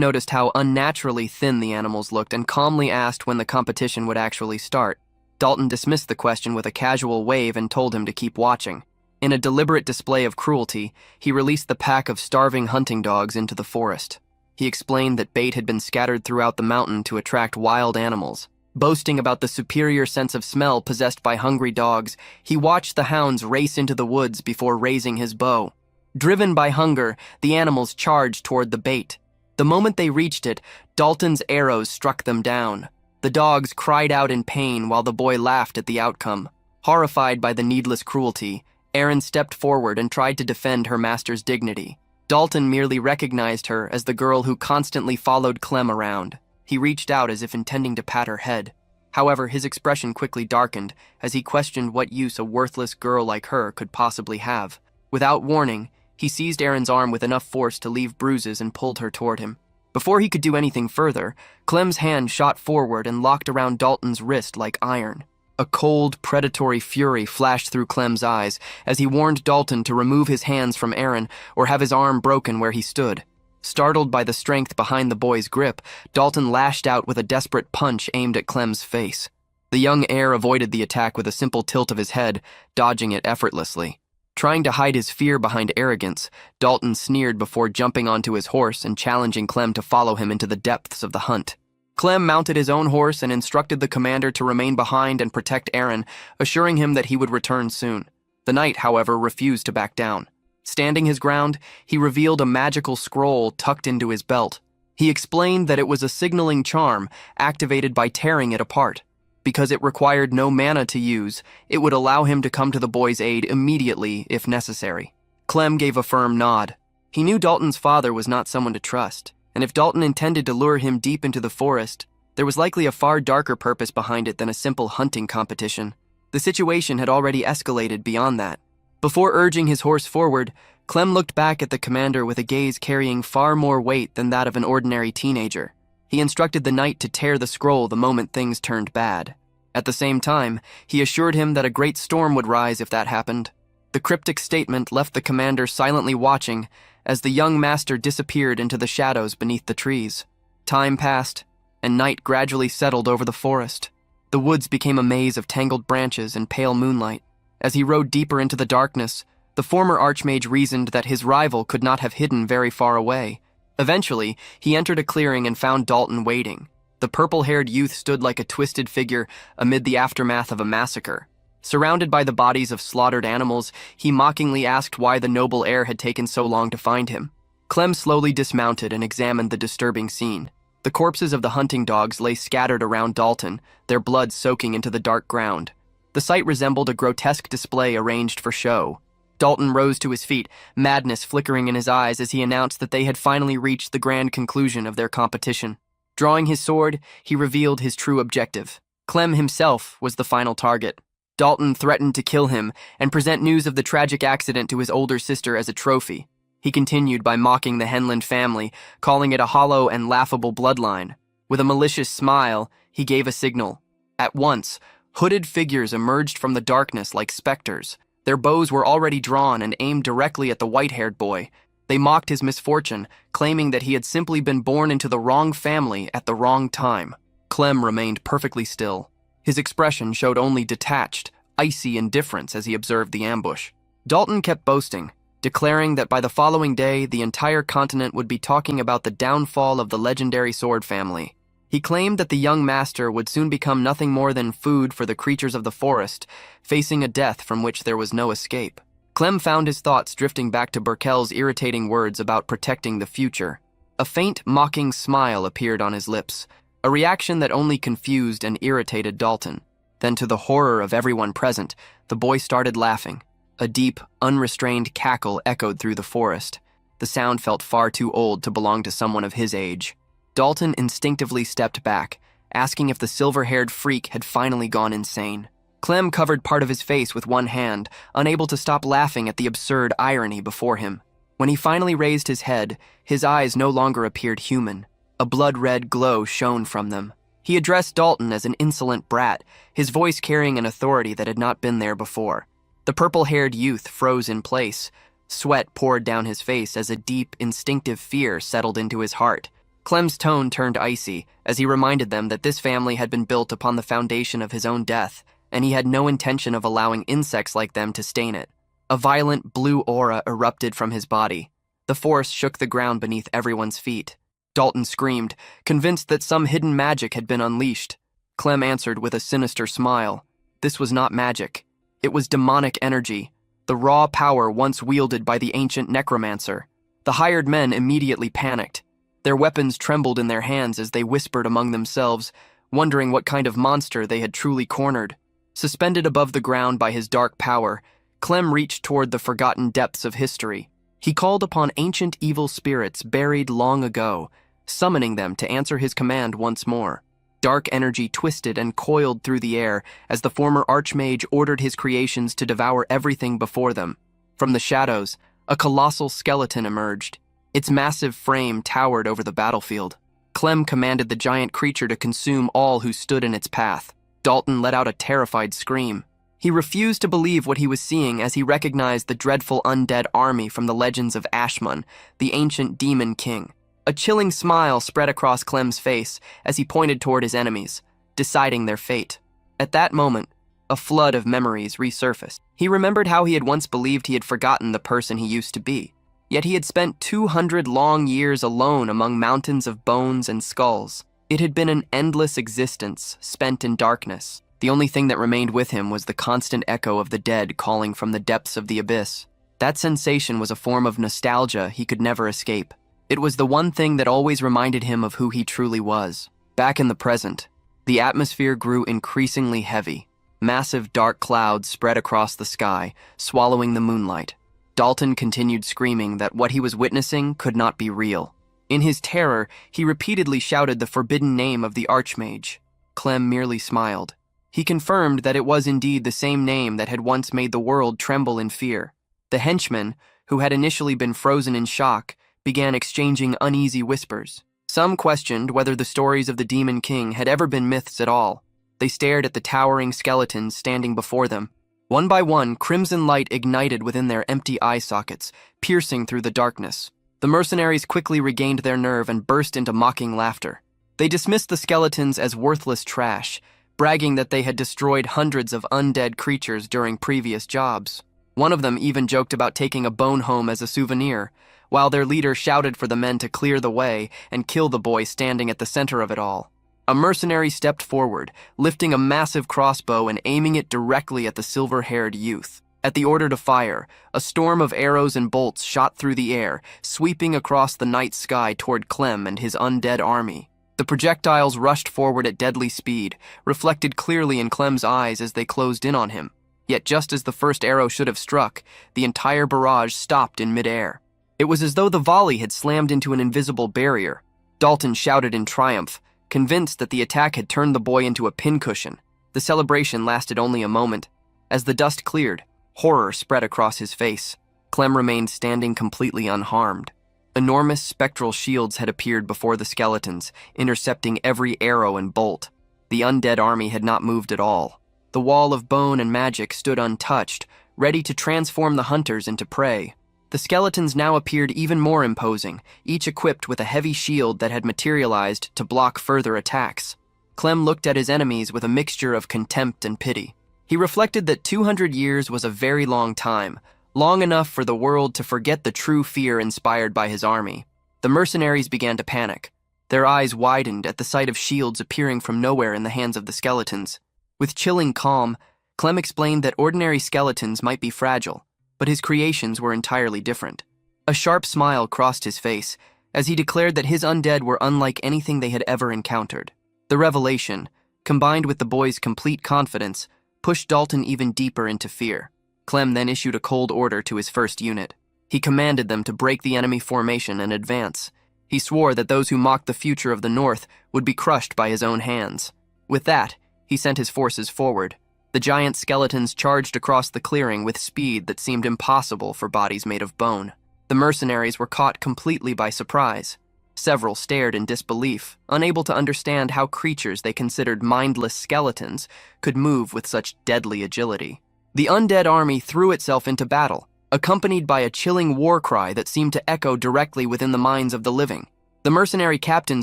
noticed how unnaturally thin the animals looked and calmly asked when the competition would actually start. Dalton dismissed the question with a casual wave and told him to keep watching. In a deliberate display of cruelty, he released the pack of starving hunting dogs into the forest. He explained that bait had been scattered throughout the mountain to attract wild animals. Boasting about the superior sense of smell possessed by hungry dogs, he watched the hounds race into the woods before raising his bow. Driven by hunger, the animals charged toward the bait. The moment they reached it, Dalton's arrows struck them down. The dogs cried out in pain while the boy laughed at the outcome. Horrified by the needless cruelty, Erin stepped forward and tried to defend her master's dignity. Dalton merely recognized her as the girl who constantly followed Clem around. He reached out as if intending to pat her head. However, his expression quickly darkened as he questioned what use a worthless girl like her could possibly have. Without warning, he seized Erin's arm with enough force to leave bruises and pulled her toward him. Before he could do anything further, Clem's hand shot forward and locked around Dalton's wrist like iron. A cold, predatory fury flashed through Clem's eyes as he warned Dalton to remove his hands from Erin or have his arm broken where he stood. Startled by the strength behind the boy's grip, Dalton lashed out with a desperate punch aimed at Clem's face. The young heir avoided the attack with a simple tilt of his head, dodging it effortlessly. Trying to hide his fear behind arrogance, Dalton sneered before jumping onto his horse and challenging Clem to follow him into the depths of the hunt. Clem mounted his own horse and instructed the commander to remain behind and protect Erin, assuring him that he would return soon. The knight, however, refused to back down. Standing his ground, he revealed a magical scroll tucked into his belt. He explained that it was a signaling charm activated by tearing it apart. Because it required no mana to use, it would allow him to come to the boy's aid immediately if necessary. Clem gave a firm nod. He knew Dalton's father was not someone to trust, and if Dalton intended to lure him deep into the forest, there was likely a far darker purpose behind it than a simple hunting competition. The situation had already escalated beyond that. Before urging his horse forward, Clem looked back at the commander with a gaze carrying far more weight than that of an ordinary teenager. He instructed the knight to tear the scroll the moment things turned bad. At the same time, he assured him that a great storm would rise if that happened. The cryptic statement left the commander silently watching as the young master disappeared into the shadows beneath the trees. Time passed, and night gradually settled over the forest. The woods became a maze of tangled branches and pale moonlight. As he rode deeper into the darkness, the former archmage reasoned that his rival could not have hidden very far away. Eventually, he entered a clearing and found Dalton waiting. The purple-haired youth stood like a twisted figure amid the aftermath of a massacre. Surrounded by the bodies of slaughtered animals, he mockingly asked why the noble heir had taken so long to find him. Clem slowly dismounted and examined the disturbing scene. The corpses of the hunting dogs lay scattered around Dalton, their blood soaking into the dark ground. The sight resembled a grotesque display arranged for show. Dalton rose to his feet, madness flickering in his eyes as he announced that they had finally reached the grand conclusion of their competition. Drawing his sword, he revealed his true objective. Clem himself was the final target. Dalton threatened to kill him and present news of the tragic accident to his older sister as a trophy. He continued by mocking the Henland family, calling it a hollow and laughable bloodline. With a malicious smile, he gave a signal. At once, hooded figures emerged from the darkness like specters. Their bows were already drawn and aimed directly at the white-haired boy. They mocked his misfortune, claiming that he had simply been born into the wrong family at the wrong time. Clem remained perfectly still. His expression showed only detached, icy indifference as he observed the ambush. Dalton kept boasting, declaring that by the following day, the entire continent would be talking about the downfall of the legendary sword family. He claimed that the young master would soon become nothing more than food for the creatures of the forest, facing a death from which there was no escape. Clem found his thoughts drifting back to Burkel's irritating words about protecting the future. A faint, mocking smile appeared on his lips, a reaction that only confused and irritated Dalton. Then, to the horror of everyone present, the boy started laughing. A deep, unrestrained cackle echoed through the forest. The sound felt far too old to belong to someone of his age. Dalton instinctively stepped back, asking if the silver-haired freak had finally gone insane. Clem covered part of his face with one hand, unable to stop laughing at the absurd irony before him. When he finally raised his head, his eyes no longer appeared human. A blood-red glow shone from them. He addressed Dalton as an insolent brat, his voice carrying an authority that had not been there before. The purple-haired youth froze in place. Sweat poured down his face as a deep, instinctive fear settled into his heart. Clem's tone turned icy as he reminded them that this family had been built upon the foundation of his own death, and he had no intention of allowing insects like them to stain it. A violent blue aura erupted from his body. The force shook the ground beneath everyone's feet. Dalton screamed, convinced that some hidden magic had been unleashed. Clem answered with a sinister smile. This was not magic. It was demonic energy, the raw power once wielded by the ancient Necromancer. The hired men immediately panicked. Their weapons trembled in their hands as they whispered among themselves, wondering what kind of monster they had truly cornered. Suspended above the ground by his dark power, Clem reached toward the forgotten depths of history. He called upon ancient evil spirits buried long ago, summoning them to answer his command once more. Dark energy twisted and coiled through the air as the former archmage ordered his creations to devour everything before them. From the shadows, a colossal skeleton emerged. Its massive frame towered over the battlefield. Clem commanded the giant creature to consume all who stood in its path. Dalton let out a terrified scream. He refused to believe what he was seeing as he recognized the dreadful undead army from the legends of Ashmun, the ancient demon king. A chilling smile spread across Clem's face as he pointed toward his enemies, deciding their fate. At that moment, a flood of memories resurfaced. He remembered how he had once believed he had forgotten the person he used to be. Yet he had spent 200 long years alone among mountains of bones and skulls. It had been an endless existence, spent in darkness. The only thing that remained with him was the constant echo of the dead calling from the depths of the abyss. That sensation was a form of nostalgia he could never escape. It was the one thing that always reminded him of who he truly was. Back in the present, the atmosphere grew increasingly heavy. Massive dark clouds spread across the sky, swallowing the moonlight. Dalton continued screaming that what he was witnessing could not be real. In his terror, he repeatedly shouted the forbidden name of the Archmage. Clem merely smiled. He confirmed that it was indeed the same name that had once made the world tremble in fear. The henchmen, who had initially been frozen in shock, began exchanging uneasy whispers. Some questioned whether the stories of the Demon King had ever been myths at all. They stared at the towering skeletons standing before them. One by one, crimson light ignited within their empty eye sockets, piercing through the darkness. The mercenaries quickly regained their nerve and burst into mocking laughter. They dismissed the skeletons as worthless trash, bragging that they had destroyed hundreds of undead creatures during previous jobs. One of them even joked about taking a bone home as a souvenir, while their leader shouted for the men to clear the way and kill the boy standing at the center of it all. A mercenary stepped forward, lifting a massive crossbow and aiming it directly at the silver-haired youth. At the order to fire, a storm of arrows and bolts shot through the air, sweeping across the night sky toward Clem and his undead army. The projectiles rushed forward at deadly speed, reflected clearly in Clem's eyes as they closed in on him. Yet just as the first arrow should have struck, the entire barrage stopped in midair. It was as though the volley had slammed into an invisible barrier. Dalton shouted in triumph, convinced that the attack had turned the boy into a pincushion. The celebration lasted only a moment. As the dust cleared, horror spread across his face. Clem remained standing completely unharmed. Enormous spectral shields had appeared before the skeletons, intercepting every arrow and bolt. The undead army had not moved at all. The wall of bone and magic stood untouched, ready to transform the hunters into prey. The skeletons now appeared even more imposing, each equipped with a heavy shield that had materialized to block further attacks. Clem looked at his enemies with a mixture of contempt and pity. He reflected that 200 years was a very long time, long enough for the world to forget the true fear inspired by his army. The mercenaries began to panic. Their eyes widened at the sight of shields appearing from nowhere in the hands of the skeletons. With chilling calm, Clem explained that ordinary skeletons might be fragile, but his creations were entirely different. A sharp smile crossed his face as he declared that his undead were unlike anything they had ever encountered. The revelation, combined with the boy's complete confidence, pushed Dalton even deeper into fear. Clem then issued a cold order to his first unit. He commanded them to break the enemy formation and advance. He swore that those who mocked the future of the North would be crushed by his own hands. With that, he sent his forces forward. The giant skeletons charged across the clearing with speed that seemed impossible for bodies made of bone. The mercenaries were caught completely by surprise. Several stared in disbelief, unable to understand how creatures they considered mindless skeletons could move with such deadly agility. The undead army threw itself into battle, accompanied by a chilling war cry that seemed to echo directly within the minds of the living. The mercenary captain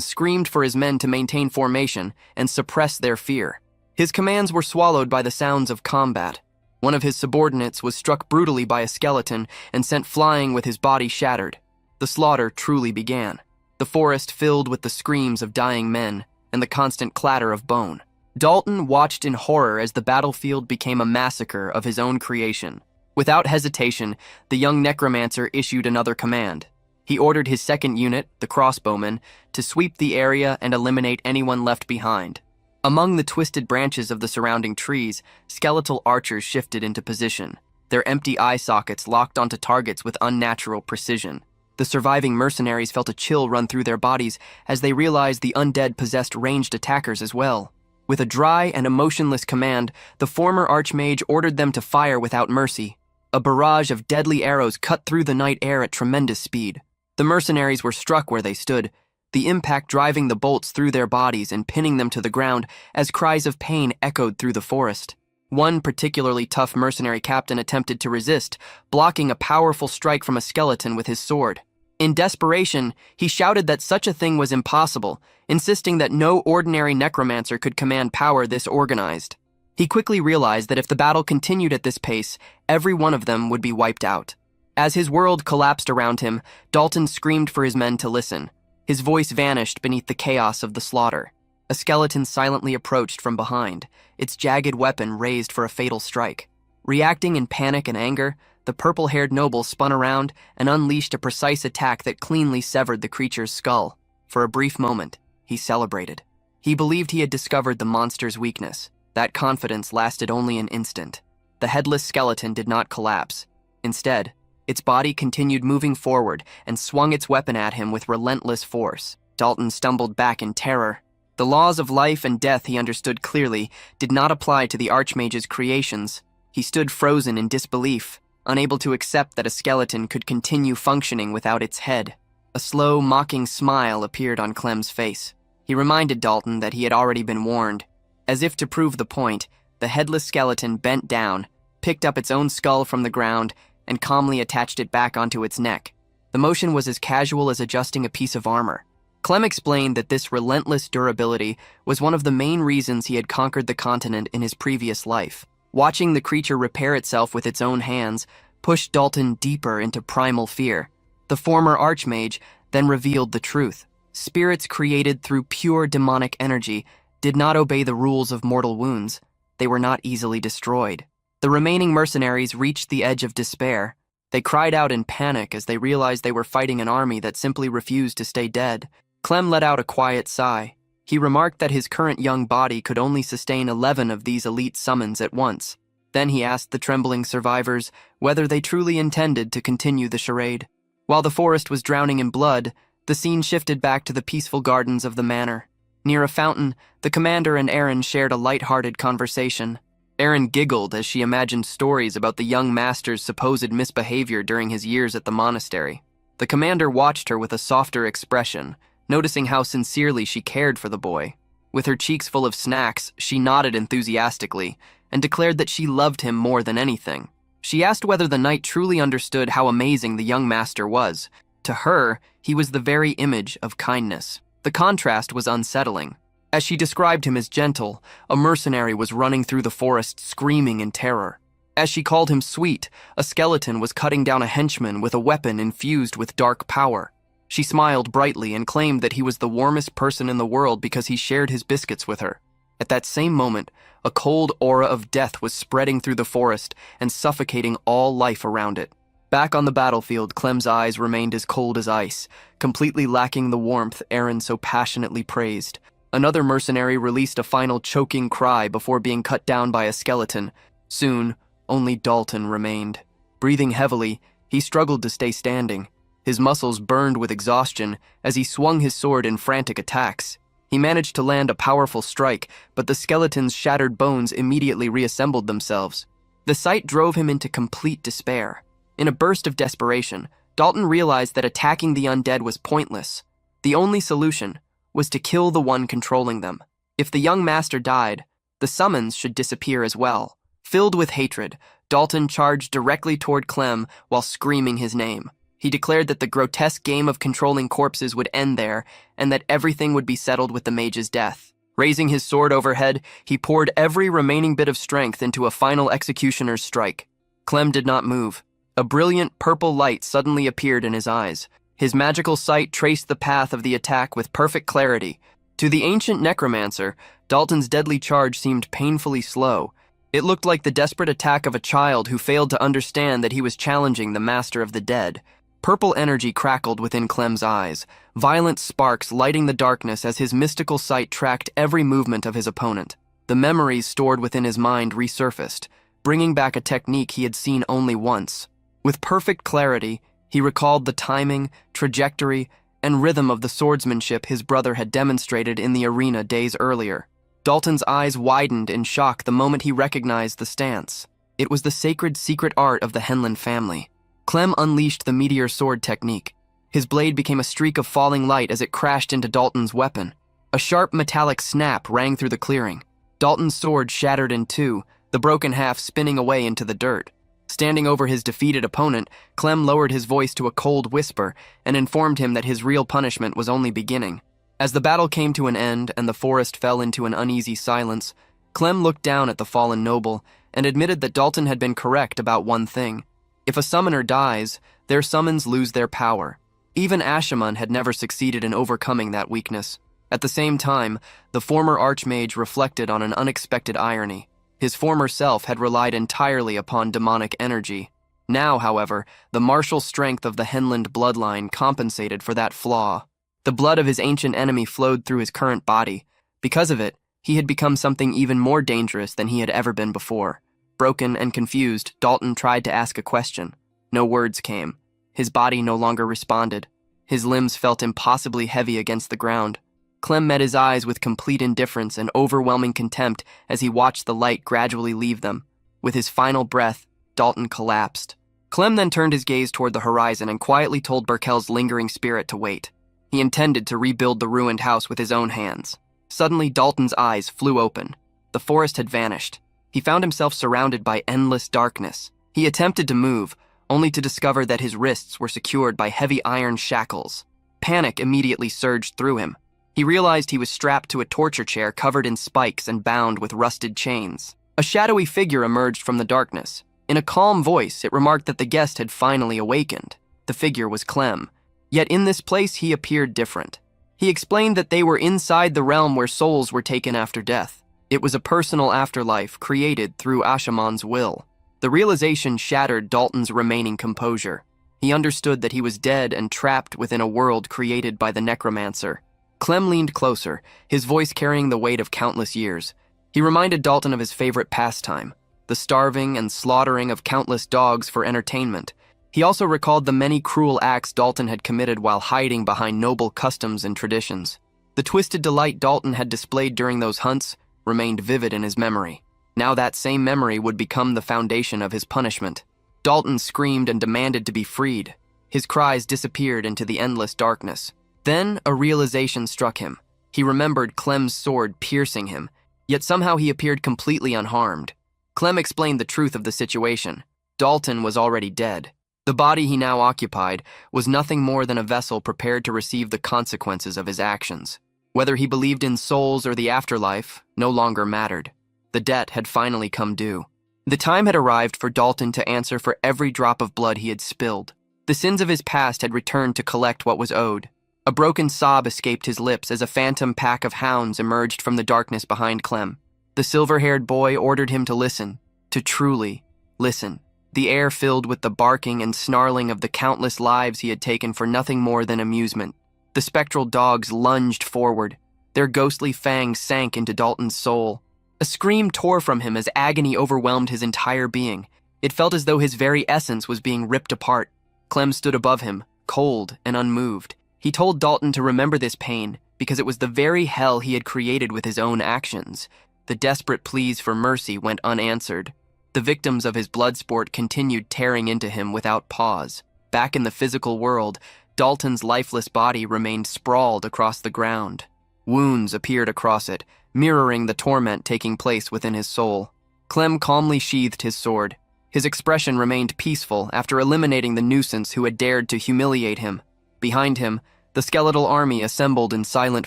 screamed for his men to maintain formation and suppress their fear. His commands were swallowed by the sounds of combat. One of his subordinates was struck brutally by a skeleton and sent flying with his body shattered. The slaughter truly began. The forest filled with the screams of dying men and the constant clatter of bone. Dalton watched in horror as the battlefield became a massacre of his own creation. Without hesitation, the young necromancer issued another command. He ordered his second unit, the crossbowmen, to sweep the area and eliminate anyone left behind. Among the twisted branches of the surrounding trees, skeletal archers shifted into position, their empty eye sockets locked onto targets with unnatural precision. The surviving mercenaries felt a chill run through their bodies as they realized the undead possessed ranged attackers as well. With a dry and emotionless command, the former archmage ordered them to fire without mercy. A barrage of deadly arrows cut through the night air at tremendous speed. The mercenaries were struck where they stood, the impact driving the bolts through their bodies and pinning them to the ground as cries of pain echoed through the forest. One particularly tough mercenary captain attempted to resist, blocking a powerful strike from a skeleton with his sword. In desperation, he shouted that such a thing was impossible, insisting that no ordinary necromancer could command power this organized. He quickly realized that if the battle continued at this pace, every one of them would be wiped out. As his world collapsed around him, Dalton screamed for his men to listen. His voice vanished beneath the chaos of the slaughter. A skeleton silently approached from behind, its jagged weapon raised for a fatal strike. Reacting in panic and anger, the purple-haired noble spun around and unleashed a precise attack that cleanly severed the creature's skull. For a brief moment, he celebrated. He believed he had discovered the monster's weakness. That confidence lasted only an instant. The headless skeleton did not collapse. Instead, its body continued moving forward and swung its weapon at him with relentless force. Dalton stumbled back in terror. The laws of life and death, he understood clearly, did not apply to the Archmage's creations. He stood frozen in disbelief, unable to accept that a skeleton could continue functioning without its head. A slow, mocking smile appeared on Clem's face. He reminded Dalton that he had already been warned. As if to prove the point, the headless skeleton bent down, picked up its own skull from the ground, and calmly attached it back onto its neck. The motion was as casual as adjusting a piece of armor. Clem explained that this relentless durability was one of the main reasons he had conquered the continent in his previous life. Watching the creature repair itself with its own hands pushed Dalton deeper into primal fear. The former Archmage then revealed the truth. Spirits created through pure demonic energy did not obey the rules of mortal wounds. They were not easily destroyed. The remaining mercenaries reached the edge of despair. They cried out in panic as they realized they were fighting an army that simply refused to stay dead. Clem let out a quiet sigh. He remarked that his current young body could only sustain 11 of these elite summons at once. Then he asked the trembling survivors whether they truly intended to continue the charade. While the forest was drowning in blood, the scene shifted back to the peaceful gardens of the manor. Near a fountain, the commander and Aaron shared a light-hearted conversation. Aaron giggled as she imagined stories about the young master's supposed misbehavior during his years at the monastery. The commander watched her with a softer expression, noticing how sincerely she cared for the boy. With her cheeks full of snacks, she nodded enthusiastically and declared that she loved him more than anything. She asked whether the knight truly understood how amazing the young master was. To her, he was the very image of kindness. The contrast was unsettling. As she described him as gentle, a mercenary was running through the forest screaming in terror. As she called him sweet, a skeleton was cutting down a henchman with a weapon infused with dark power. She smiled brightly and claimed that he was the warmest person in the world because he shared his biscuits with her. At that same moment, a cold aura of death was spreading through the forest and suffocating all life around it. Back on the battlefield, Clem's eyes remained as cold as ice, completely lacking the warmth Aaron so passionately praised. Another mercenary released a final choking cry before being cut down by a skeleton. Soon, only Dalton remained. Breathing heavily, he struggled to stay standing. His muscles burned with exhaustion as he swung his sword in frantic attacks. He managed to land a powerful strike, but the skeleton's shattered bones immediately reassembled themselves. The sight drove him into complete despair. In a burst of desperation, Dalton realized that attacking the undead was pointless. The only solution was to kill the one controlling them. If the young master died, the summons should disappear as well. Filled with hatred, Dalton charged directly toward Clem while screaming his name. He declared that the grotesque game of controlling corpses would end there, and that everything would be settled with the mage's death. Raising his sword overhead, he poured every remaining bit of strength into a final executioner's strike. Clem did not move. A brilliant purple light suddenly appeared in his eyes. His magical sight traced the path of the attack with perfect clarity. To the ancient necromancer, Dalton's deadly charge seemed painfully slow. It looked like the desperate attack of a child who failed to understand that he was challenging the master of the dead. Purple energy crackled within Clem's eyes, violent sparks lighting the darkness as his mystical sight tracked every movement of his opponent. The memories stored within his mind resurfaced, bringing back a technique he had seen only once. With perfect clarity, he recalled the timing, trajectory, and rhythm of the swordsmanship his brother had demonstrated in the arena days earlier. Dalton's eyes widened in shock the moment he recognized the stance. It was the sacred secret art of the Henlin family. Clem unleashed the meteor sword technique. His blade became a streak of falling light as it crashed into Dalton's weapon. A sharp metallic snap rang through the clearing. Dalton's sword shattered in two, the broken half spinning away into the dirt. Standing over his defeated opponent, Clem lowered his voice to a cold whisper and informed him that his real punishment was only beginning. As the battle came to an end and the forest fell into an uneasy silence, Clem looked down at the fallen noble and admitted that Dalton had been correct about one thing. If a summoner dies, their summons lose their power. Even Ashaman had never succeeded in overcoming that weakness. At the same time, the former archmage reflected on an unexpected irony. His former self had relied entirely upon demonic energy. Now, however, the martial strength of the Henland bloodline compensated for that flaw. The blood of his ancient enemy flowed through his current body. Because of it, he had become something even more dangerous than he had ever been before. Broken and confused, Dalton tried to ask a question. No words came. His body no longer responded. His limbs felt impossibly heavy against the ground. Clem met his eyes with complete indifference and overwhelming contempt as he watched the light gradually leave them. With his final breath, Dalton collapsed. Clem then turned his gaze toward the horizon and quietly told Burkel's lingering spirit to wait. He intended to rebuild the ruined house with his own hands. Suddenly, Dalton's eyes flew open. The forest had vanished. He found himself surrounded by endless darkness. He attempted to move, only to discover that his wrists were secured by heavy iron shackles. Panic immediately surged through him. He realized he was strapped to a torture chair covered in spikes and bound with rusted chains. A shadowy figure emerged from the darkness. In a calm voice, it remarked that the guest had finally awakened. The figure was Clem. Yet in this place, he appeared different. He explained that they were inside the realm where souls were taken after death. It was a personal afterlife created through Ashaman's will. The realization shattered Dalton's remaining composure. He understood that he was dead and trapped within a world created by the Necromancer. Clem leaned closer, his voice carrying the weight of countless years. He reminded Dalton of his favorite pastime, the starving and slaughtering of countless dogs for entertainment. He also recalled the many cruel acts Dalton had committed while hiding behind noble customs and traditions. The twisted delight Dalton had displayed during those hunts remained vivid in his memory. Now that same memory would become the foundation of his punishment. Dalton screamed and demanded to be freed. His cries disappeared into the endless darkness. Then a realization struck him. He remembered Clem's sword piercing him, yet somehow he appeared completely unharmed. Clem explained the truth of the situation. Dalton was already dead. The body he now occupied was nothing more than a vessel prepared to receive the consequences of his actions. Whether he believed in souls or the afterlife no longer mattered. The debt had finally come due. The time had arrived for Dalton to answer for every drop of blood he had spilled. The sins of his past had returned to collect what was owed. A broken sob escaped his lips as a phantom pack of hounds emerged from the darkness behind Clem. The silver-haired boy ordered him to listen, to truly listen. The air filled with the barking and snarling of the countless lives he had taken for nothing more than amusement. The spectral dogs lunged forward. Their ghostly fangs sank into Dalton's soul. A scream tore from him as agony overwhelmed his entire being. It felt as though his very essence was being ripped apart. Clem stood above him, cold and unmoved. He told Dalton to remember this pain, because it was the very hell he had created with his own actions. The desperate pleas for mercy went unanswered. The victims of his blood sport continued tearing into him without pause. Back in the physical world, Dalton's lifeless body remained sprawled across the ground. Wounds appeared across it, mirroring the torment taking place within his soul. Clem calmly sheathed his sword. His expression remained peaceful after eliminating the nuisance who had dared to humiliate him. Behind him, the skeletal army assembled in silent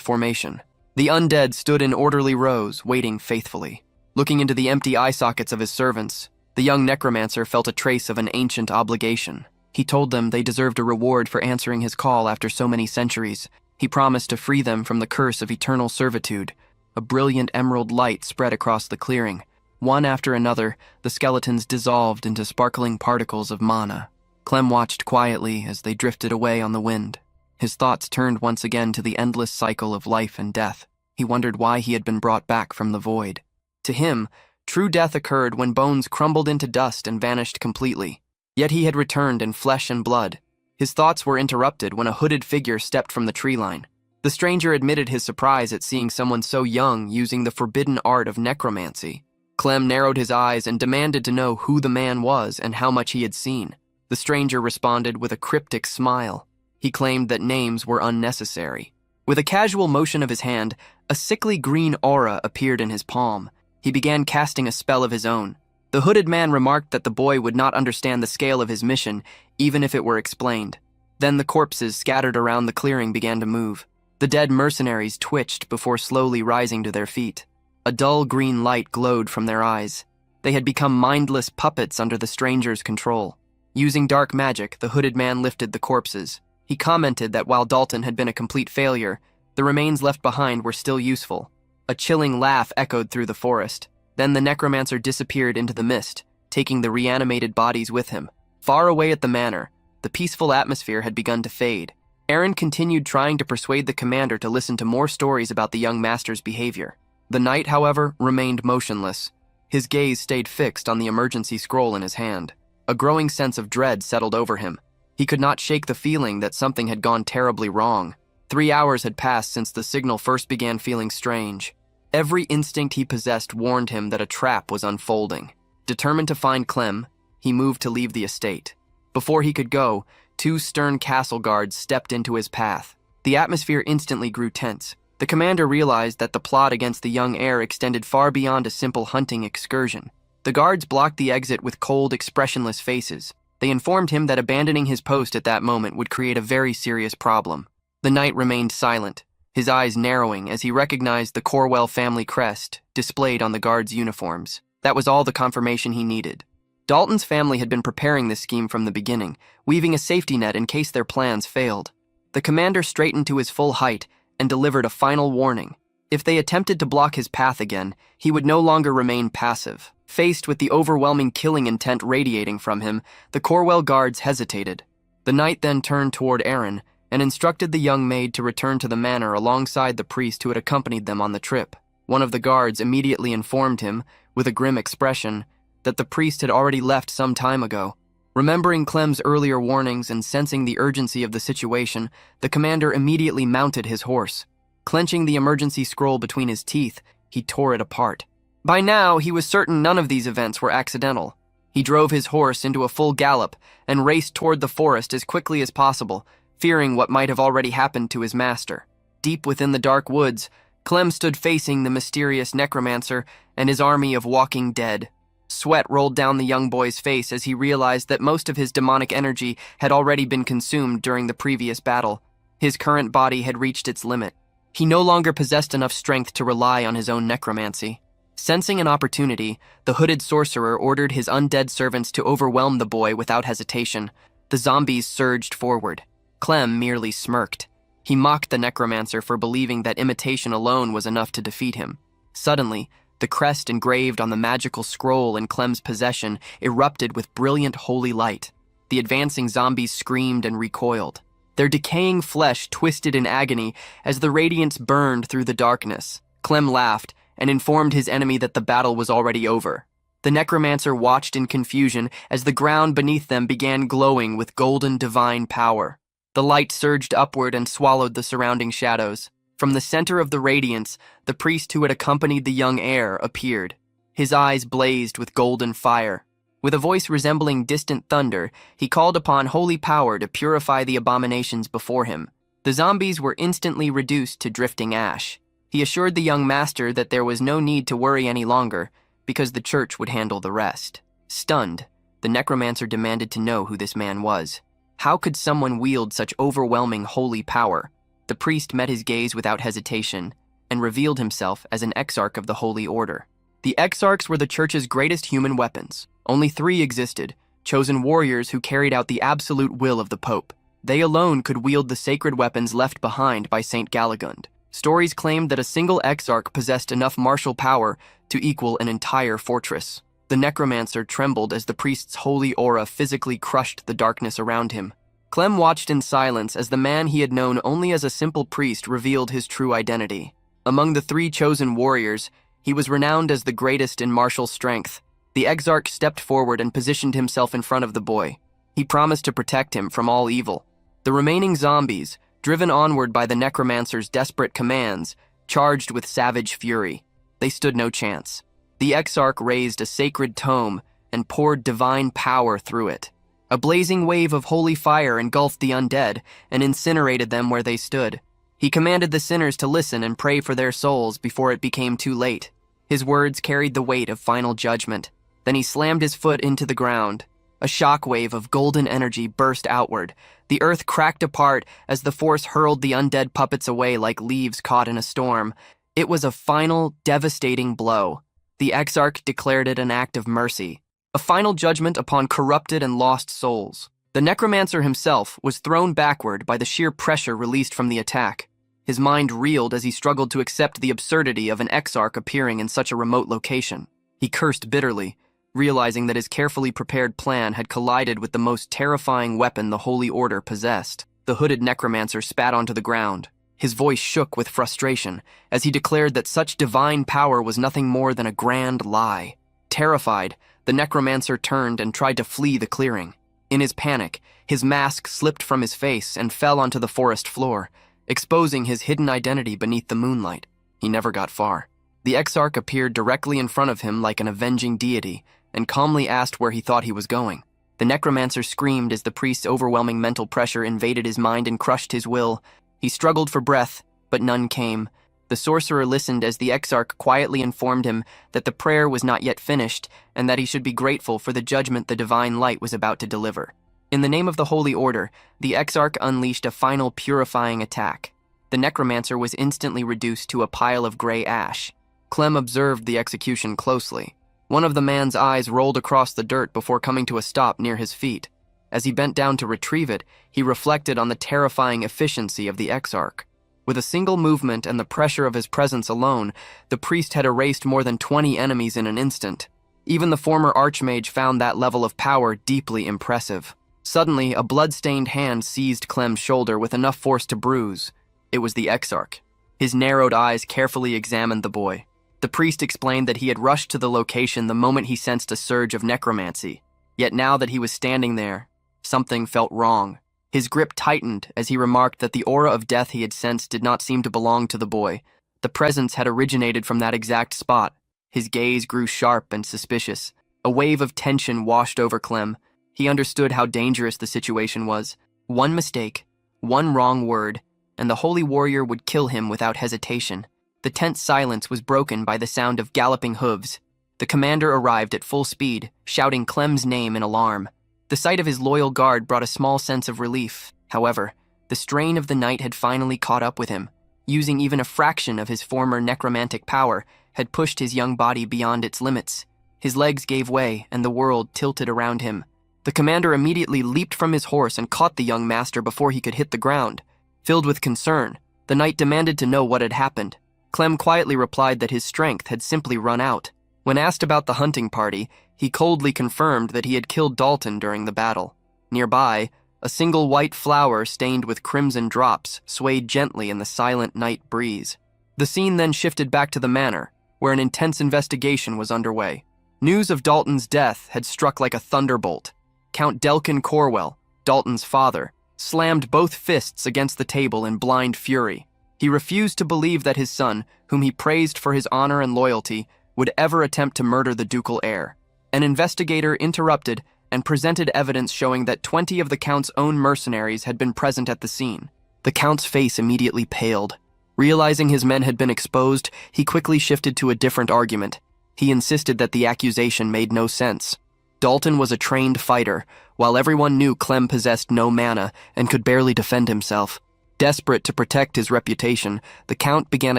formation. The undead stood in orderly rows, waiting faithfully. Looking into the empty eye sockets of his servants, the young necromancer felt a trace of an ancient obligation. He told them they deserved a reward for answering his call after so many centuries. He promised to free them from the curse of eternal servitude. A brilliant emerald light spread across the clearing. One after another, the skeletons dissolved into sparkling particles of mana. Clem watched quietly as they drifted away on the wind. His thoughts turned once again to the endless cycle of life and death. He wondered why he had been brought back from the void. To him, true death occurred when bones crumbled into dust and vanished completely. Yet he had returned in flesh and blood. His thoughts were interrupted when a hooded figure stepped from the tree line. The stranger admitted his surprise at seeing someone so young using the forbidden art of necromancy. Clem narrowed his eyes and demanded to know who the man was and how much he had seen. The stranger responded with a cryptic smile. He claimed that names were unnecessary. With a casual motion of his hand, a sickly green aura appeared in his palm. He began casting a spell of his own. The hooded man remarked that the boy would not understand the scale of his mission, even if it were explained. Then the corpses scattered around the clearing began to move. The dead mercenaries twitched before slowly rising to their feet. A dull green light glowed from their eyes. They had become mindless puppets under the stranger's control. Using dark magic, the hooded man lifted the corpses. He commented that while Dalton had been a complete failure, the remains left behind were still useful. A chilling laugh echoed through the forest. Then the necromancer disappeared into the mist, taking the reanimated bodies with him. Far away at the manor, the peaceful atmosphere had begun to fade. Aaron continued trying to persuade the commander to listen to more stories about the young master's behavior. The knight, however, remained motionless. His gaze stayed fixed on the emergency scroll in his hand. A growing sense of dread settled over him. He could not shake the feeling that something had gone terribly wrong. 3 hours had passed since the signal first began feeling strange. Every instinct he possessed warned him that a trap was unfolding. Determined to find Clem, he moved to leave the estate. Before he could go, 2 stern castle guards stepped into his path. The atmosphere instantly grew tense. The commander realized that the plot against the young heir extended far beyond a simple hunting excursion. The guards blocked the exit with cold, expressionless faces. They informed him that abandoning his post at that moment would create a very serious problem. The knight remained silent, his eyes narrowing as he recognized the Corwell family crest displayed on the guards' uniforms. That was all the confirmation he needed. Dalton's family had been preparing this scheme from the beginning, weaving a safety net in case their plans failed. The commander straightened to his full height and delivered a final warning. If they attempted to block his path again, he would no longer remain passive. Faced with the overwhelming killing intent radiating from him, the Corwell guards hesitated. The knight then turned toward Aaron and instructed the young maid to return to the manor alongside the priest who had accompanied them on the trip. One of the guards immediately informed him, with a grim expression, that the priest had already left some time ago. Remembering Clem's earlier warnings and sensing the urgency of the situation, the commander immediately mounted his horse. Clenching the emergency scroll between his teeth, he tore it apart. By now, he was certain none of these events were accidental. He drove his horse into a full gallop and raced toward the forest as quickly as possible, fearing what might have already happened to his master. Deep within the dark woods, Clem stood facing the mysterious necromancer and his army of walking dead. Sweat rolled down the young boy's face as he realized that most of his demonic energy had already been consumed during the previous battle. His current body had reached its limit. He no longer possessed enough strength to rely on his own necromancy. Sensing an opportunity, the hooded sorcerer ordered his undead servants to overwhelm the boy without hesitation. The zombies surged forward. Clem merely smirked. He mocked the necromancer for believing that imitation alone was enough to defeat him. Suddenly, the crest engraved on the magical scroll in Clem's possession erupted with brilliant holy light. The advancing zombies screamed and recoiled. Their decaying flesh twisted in agony as the radiance burned through the darkness. Clem laughed and informed his enemy that the battle was already over. The necromancer watched in confusion as the ground beneath them began glowing with golden divine power. The light surged upward and swallowed the surrounding shadows. From the center of the radiance, the priest who had accompanied the young heir appeared. His eyes blazed with golden fire. With a voice resembling distant thunder, he called upon holy power to purify the abominations before him. The zombies were instantly reduced to drifting ash. He assured the young master that there was no need to worry any longer, because the church would handle the rest. Stunned, the necromancer demanded to know who this man was. How could someone wield such overwhelming holy power? The priest met his gaze without hesitation and revealed himself as an exarch of the Holy Order. The exarchs were the church's greatest human weapons. Only 3 existed, chosen warriors who carried out the absolute will of the Pope. They alone could wield the sacred weapons left behind by Saint Galagund. Stories claimed that a single exarch possessed enough martial power to equal an entire fortress. The necromancer trembled as the priest's holy aura physically crushed the darkness around him. Clem watched in silence as the man he had known only as a simple priest revealed his true identity. Among the 3 chosen warriors, he was renowned as the greatest in martial strength. The exarch stepped forward and positioned himself in front of the boy. He promised to protect him from all evil. The remaining zombies, driven onward by the necromancer's desperate commands, charged with savage fury. They stood no chance. The exarch raised a sacred tome and poured divine power through it. A blazing wave of holy fire engulfed the undead and incinerated them where they stood. He commanded the sinners to listen and pray for their souls before it became too late. His words carried the weight of final judgment. Then he slammed his foot into the ground. A shockwave of golden energy burst outward. The earth cracked apart as the force hurled the undead puppets away like leaves caught in a storm. It was a final, devastating blow. The exarch declared it an act of mercy, a final judgment upon corrupted and lost souls. The necromancer himself was thrown backward by the sheer pressure released from the attack. His mind reeled as he struggled to accept the absurdity of an exarch appearing in such a remote location. He cursed bitterly, realizing that his carefully prepared plan had collided with the most terrifying weapon the Holy Order possessed. The hooded necromancer spat onto the ground. His voice shook with frustration as he declared that such divine power was nothing more than a grand lie. Terrified, the necromancer turned and tried to flee the clearing. In his panic, his mask slipped from his face and fell onto the forest floor, exposing his hidden identity beneath the moonlight. He never got far. The exarch appeared directly in front of him like an avenging deity and calmly asked where he thought he was going. The necromancer screamed as the priest's overwhelming mental pressure invaded his mind and crushed his will. He struggled for breath, but none came. The sorcerer listened as the exarch quietly informed him that the prayer was not yet finished and that he should be grateful for the judgment the divine light was about to deliver. In the name of the Holy Order, the exarch unleashed a final purifying attack. The necromancer was instantly reduced to a pile of gray ash. Clem observed the execution closely. One of the man's eyes rolled across the dirt before coming to a stop near his feet. As he bent down to retrieve it, he reflected on the terrifying efficiency of the exarch. With a single movement and the pressure of his presence alone, the priest had erased more than 20 enemies in an instant. Even the former archmage found that level of power deeply impressive. Suddenly, a blood-stained hand seized Clem's shoulder with enough force to bruise. It was the exarch. His narrowed eyes carefully examined the boy. The priest explained that he had rushed to the location the moment he sensed a surge of necromancy. Yet now that he was standing there, something felt wrong. His grip tightened as he remarked that the aura of death he had sensed did not seem to belong to the boy. The presence had originated from that exact spot. His gaze grew sharp and suspicious. A wave of tension washed over Clem. He understood how dangerous the situation was. One mistake, one wrong word, and the holy warrior would kill him without hesitation. The tense silence was broken by the sound of galloping hooves. The commander arrived at full speed, shouting Clem's name in alarm. The sight of his loyal guard brought a small sense of relief. However, the strain of the night had finally caught up with him. Using even a fraction of his former necromantic power, had pushed his young body beyond its limits. His legs gave way, and the world tilted around him. The commander immediately leaped from his horse and caught the young master before he could hit the ground. Filled with concern, the knight demanded to know what had happened. Clem quietly replied that his strength had simply run out. When asked about the hunting party, he coldly confirmed that he had killed Dalton during the battle. Nearby, a single white flower stained with crimson drops swayed gently in the silent night breeze. The scene then shifted back to the manor, where an intense investigation was underway. News of Dalton's death had struck like a thunderbolt. Count Delkin Corwell, Dalton's father, slammed both fists against the table in blind fury. He refused to believe that his son, whom he praised for his honor and loyalty, would ever attempt to murder the ducal heir. An investigator interrupted and presented evidence showing that 20 of the Count's own mercenaries had been present at the scene. The Count's face immediately paled. Realizing his men had been exposed, he quickly shifted to a different argument. He insisted that the accusation made no sense. Dalton was a trained fighter, while everyone knew Clem possessed no mana and could barely defend himself. Desperate to protect his reputation, the Count began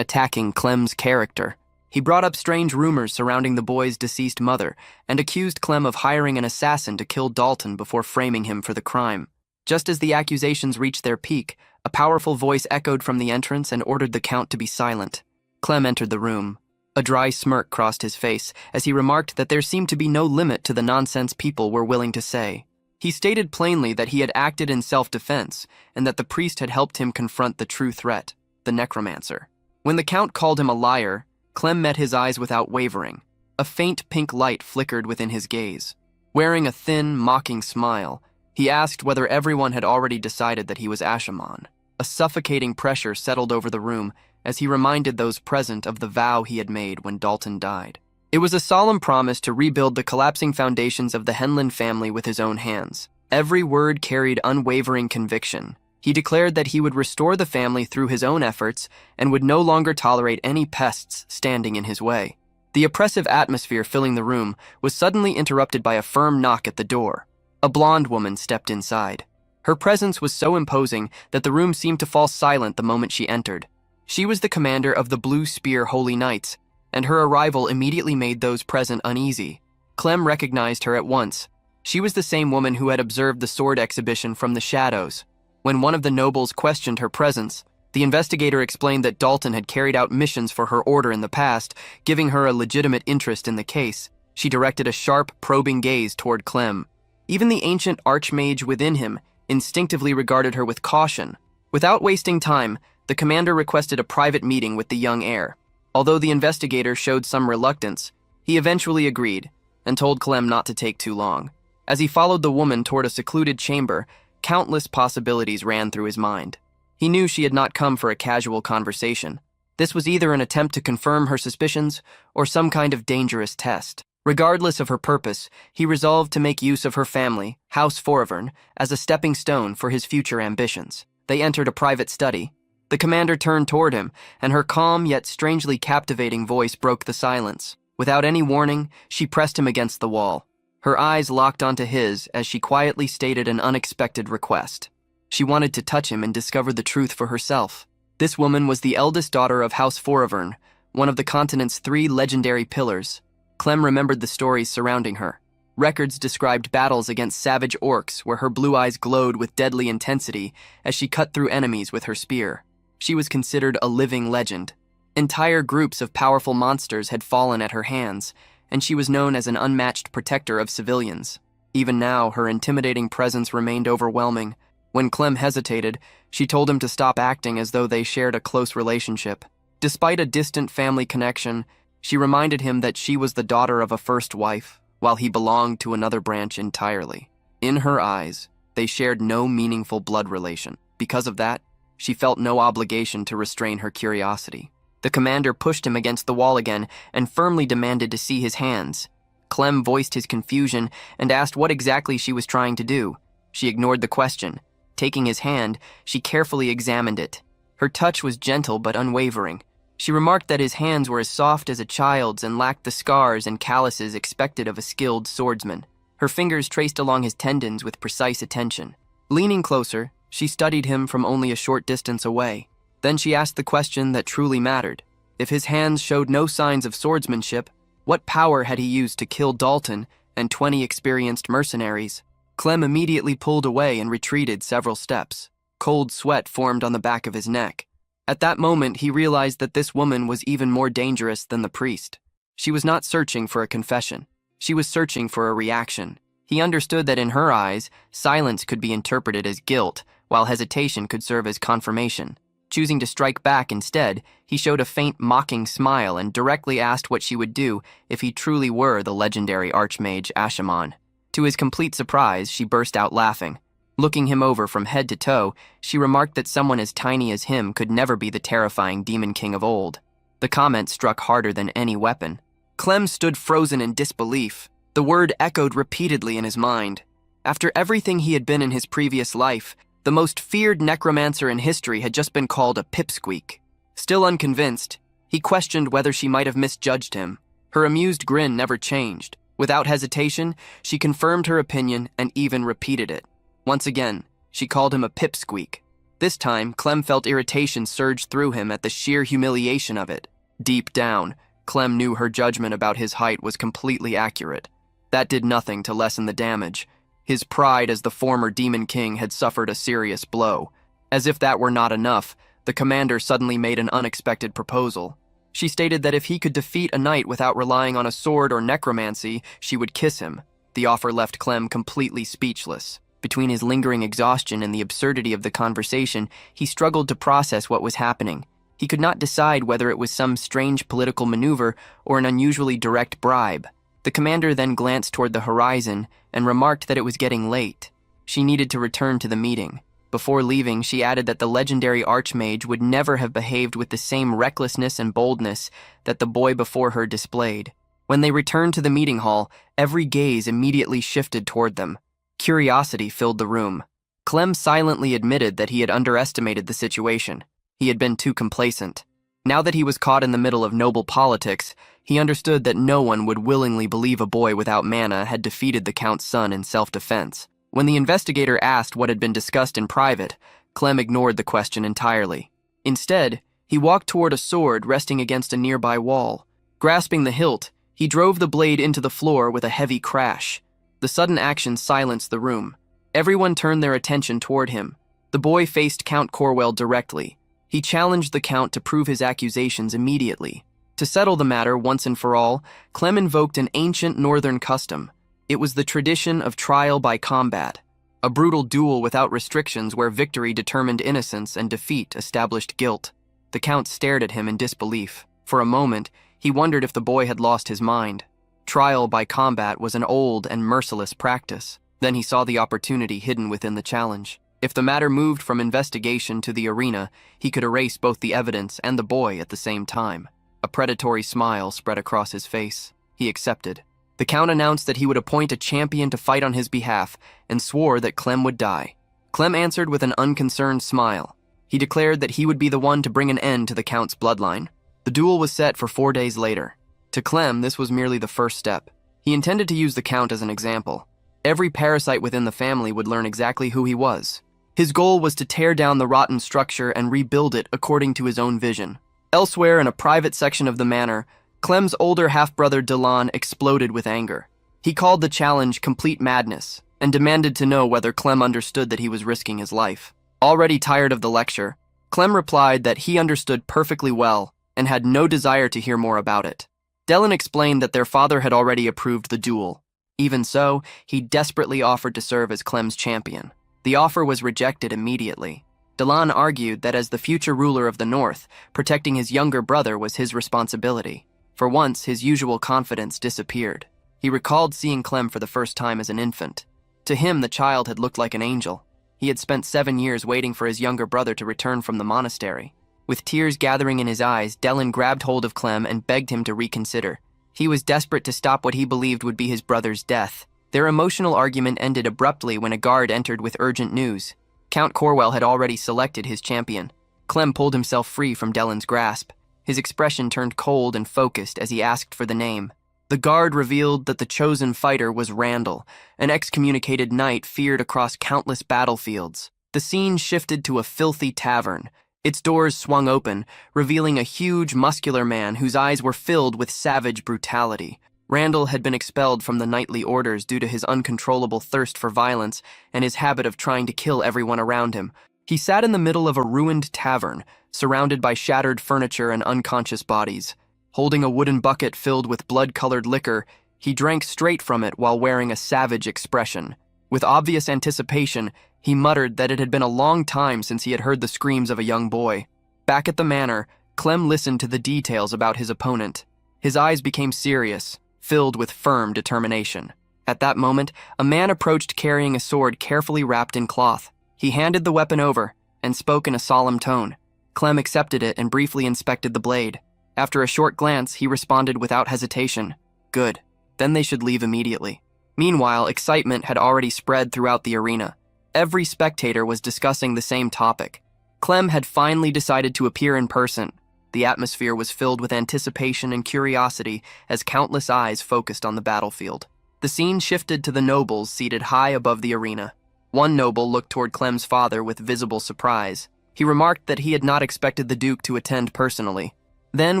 attacking Clem's character. He brought up strange rumors surrounding the boy's deceased mother and accused Clem of hiring an assassin to kill Dalton before framing him for the crime. Just as the accusations reached their peak, a powerful voice echoed from the entrance and ordered the Count to be silent. Clem entered the room. A dry smirk crossed his face as he remarked that there seemed to be no limit to the nonsense people were willing to say. He stated plainly that he had acted in self-defense and that the priest had helped him confront the true threat, the Necromancer. When the Count called him a liar, Clem met his eyes without wavering. A faint pink light flickered within his gaze. Wearing a thin, mocking smile, he asked whether everyone had already decided that he was Ashaman. A suffocating pressure settled over the room as he reminded those present of the vow he had made when Dalton died. It was a solemn promise to rebuild the collapsing foundations of the Henlin family with his own hands. Every word carried unwavering conviction. He declared that he would restore the family through his own efforts and would no longer tolerate any pests standing in his way. The oppressive atmosphere filling the room was suddenly interrupted by a firm knock at the door. A blonde woman stepped inside. Her presence was so imposing that the room seemed to fall silent the moment she entered. She was the commander of the Blue Spear Holy Knights, and her arrival immediately made those present uneasy. Clem recognized her at once. She was the same woman who had observed the sword exhibition from the shadows. When one of the nobles questioned her presence, the investigator explained that Dalton had carried out missions for her order in the past, giving her a legitimate interest in the case. She directed a sharp, probing gaze toward Clem. Even the ancient archmage within him instinctively regarded her with caution. Without wasting time, the commander requested a private meeting with the young heir. Although the investigator showed some reluctance, he eventually agreed and told Clem not to take too long. As he followed the woman toward a secluded chamber, countless possibilities ran through his mind. He knew she had not come for a casual conversation. This was either an attempt to confirm her suspicions or some kind of dangerous test. Regardless of her purpose, he resolved to make use of her family, House Foravern, as a stepping stone for his future ambitions. They entered a private study. The commander turned toward him, and her calm yet strangely captivating voice broke the silence. Without any warning, she pressed him against the wall. Her eyes locked onto his as she quietly stated an unexpected request. She wanted to touch him and discover the truth for herself. This woman was the eldest daughter of House Foravern, one of the continent's 3 legendary pillars. Clem remembered the stories surrounding her. Records described battles against savage orcs where her blue eyes glowed with deadly intensity as she cut through enemies with her spear. She was considered a living legend. Entire groups of powerful monsters had fallen at her hands, and she was known as an unmatched protector of civilians. Even now, her intimidating presence remained overwhelming. When Clem hesitated, she told him to stop acting as though they shared a close relationship. Despite a distant family connection, she reminded him that she was the daughter of a first wife, while he belonged to another branch entirely. In her eyes, they shared no meaningful blood relation. Because of that, she felt no obligation to restrain her curiosity. The commander pushed him against the wall again and firmly demanded to see his hands. Clem voiced his confusion and asked what exactly she was trying to do. She ignored the question. Taking his hand, she carefully examined it. Her touch was gentle but unwavering. She remarked that his hands were as soft as a child's and lacked the scars and calluses expected of a skilled swordsman. Her fingers traced along his tendons with precise attention. Leaning closer, she studied him from only a short distance away. Then she asked the question that truly mattered. If his hands showed no signs of swordsmanship, what power had he used to kill Dalton and 20 experienced mercenaries? Clem immediately pulled away and retreated several steps. Cold sweat formed on the back of his neck. At that moment, he realized that this woman was even more dangerous than the priest. She was not searching for a confession. She was searching for a reaction. He understood that in her eyes, silence could be interpreted as guilt, while hesitation could serve as confirmation. Choosing to strike back instead, he showed a faint, mocking smile and directly asked what she would do if he truly were the legendary archmage Ashaman. To his complete surprise, she burst out laughing. Looking him over from head to toe, she remarked that someone as tiny as him could never be the terrifying Demon King of old. The comment struck harder than any weapon. Clem stood frozen in disbelief. The word echoed repeatedly in his mind. After everything he had been in his previous life, the most feared necromancer in history had just been called a pipsqueak. Still unconvinced, he questioned whether she might have misjudged him. Her amused grin never changed. Without hesitation, she confirmed her opinion and even repeated it. Once again, she called him a pipsqueak. This time, Clem felt irritation surge through him at the sheer humiliation of it. Deep down, Clem knew her judgment about his height was completely accurate. That did nothing to lessen the damage. His pride as the former Demon King had suffered a serious blow. As if that were not enough, the commander suddenly made an unexpected proposal. She stated that if he could defeat a knight without relying on a sword or necromancy, she would kiss him. The offer left Clem completely speechless. Between his lingering exhaustion and the absurdity of the conversation, he struggled to process what was happening. He could not decide whether it was some strange political maneuver or an unusually direct bribe. The commander then glanced toward the horizon and remarked that it was getting late. She needed to return to the meeting. Before leaving, she added that the legendary archmage would never have behaved with the same recklessness and boldness that the boy before her displayed. When they returned to the meeting hall, every gaze immediately shifted toward them. Curiosity filled the room. Clem silently admitted that he had underestimated the situation. He had been too complacent. Now that he was caught in the middle of noble politics, he understood that no one would willingly believe a boy without mana had defeated the Count's son in self-defense. When the investigator asked what had been discussed in private, Clem ignored the question entirely. Instead, he walked toward a sword resting against a nearby wall. Grasping the hilt, he drove the blade into the floor with a heavy crash. The sudden action silenced the room. Everyone turned their attention toward him. The boy faced Count Corwell directly. He challenged the Count to prove his accusations immediately. To settle the matter once and for all, Clem invoked an ancient northern custom. It was the tradition of trial by combat, a brutal duel without restrictions where victory determined innocence and defeat established guilt. The Count stared at him in disbelief. For a moment, he wondered if the boy had lost his mind. Trial by combat was an old and merciless practice. Then he saw the opportunity hidden within the challenge. If the matter moved from investigation to the arena, he could erase both the evidence and the boy at the same time. A predatory smile spread across his face. He accepted. The Count announced that he would appoint a champion to fight on his behalf and swore that Clem would die. Clem answered with an unconcerned smile. He declared that he would be the one to bring an end to the Count's bloodline. The duel was set for 4 days later. To Clem, this was merely the first step. He intended to use the Count as an example. Every parasite within the family would learn exactly who he was. His goal was to tear down the rotten structure and rebuild it according to his own vision. Elsewhere in a private section of the manor, Clem's older half-brother Dylan exploded with anger. He called the challenge complete madness and demanded to know whether Clem understood that he was risking his life. Already tired of the lecture, Clem replied that he understood perfectly well and had no desire to hear more about it. Dylan explained that their father had already approved the duel. Even so, he desperately offered to serve as Clem's champion. The offer was rejected immediately. Dylan argued that as the future ruler of the North, protecting his younger brother was his responsibility. For once, his usual confidence disappeared. He recalled seeing Clem for the first time as an infant. To him, the child had looked like an angel. He had spent 7 years waiting for his younger brother to return from the monastery. With tears gathering in his eyes, Dylan grabbed hold of Clem and begged him to reconsider. He was desperate to stop what he believed would be his brother's death. Their emotional argument ended abruptly when a guard entered with urgent news. Count Corwell had already selected his champion. Clem pulled himself free from Dylan's grasp. His expression turned cold and focused as he asked for the name. The guard revealed that the chosen fighter was Randall, an excommunicated knight feared across countless battlefields. The scene shifted to a filthy tavern. Its doors swung open, revealing a huge, muscular man whose eyes were filled with savage brutality. Randall had been expelled from the knightly orders due to his uncontrollable thirst for violence and his habit of trying to kill everyone around him. He sat in the middle of a ruined tavern, surrounded by shattered furniture and unconscious bodies. Holding a wooden bucket filled with blood-colored liquor, he drank straight from it while wearing a savage expression. With obvious anticipation, he muttered that it had been a long time since he had heard the screams of a young boy. Back at the manor, Clem listened to the details about his opponent. His eyes became serious, filled with firm determination. At that moment, a man approached carrying a sword carefully wrapped in cloth. He handed the weapon over and spoke in a solemn tone. Clem accepted it and briefly inspected the blade. After a short glance, he responded without hesitation, "Good. Then they should leave immediately." Meanwhile, excitement had already spread throughout the arena. Every spectator was discussing the same topic. Clem had finally decided to appear in person. The atmosphere was filled with anticipation and curiosity as countless eyes focused on the battlefield. The scene shifted to the nobles seated high above the arena. One noble looked toward Clem's father with visible surprise. He remarked that he had not expected the Duke to attend personally. Then,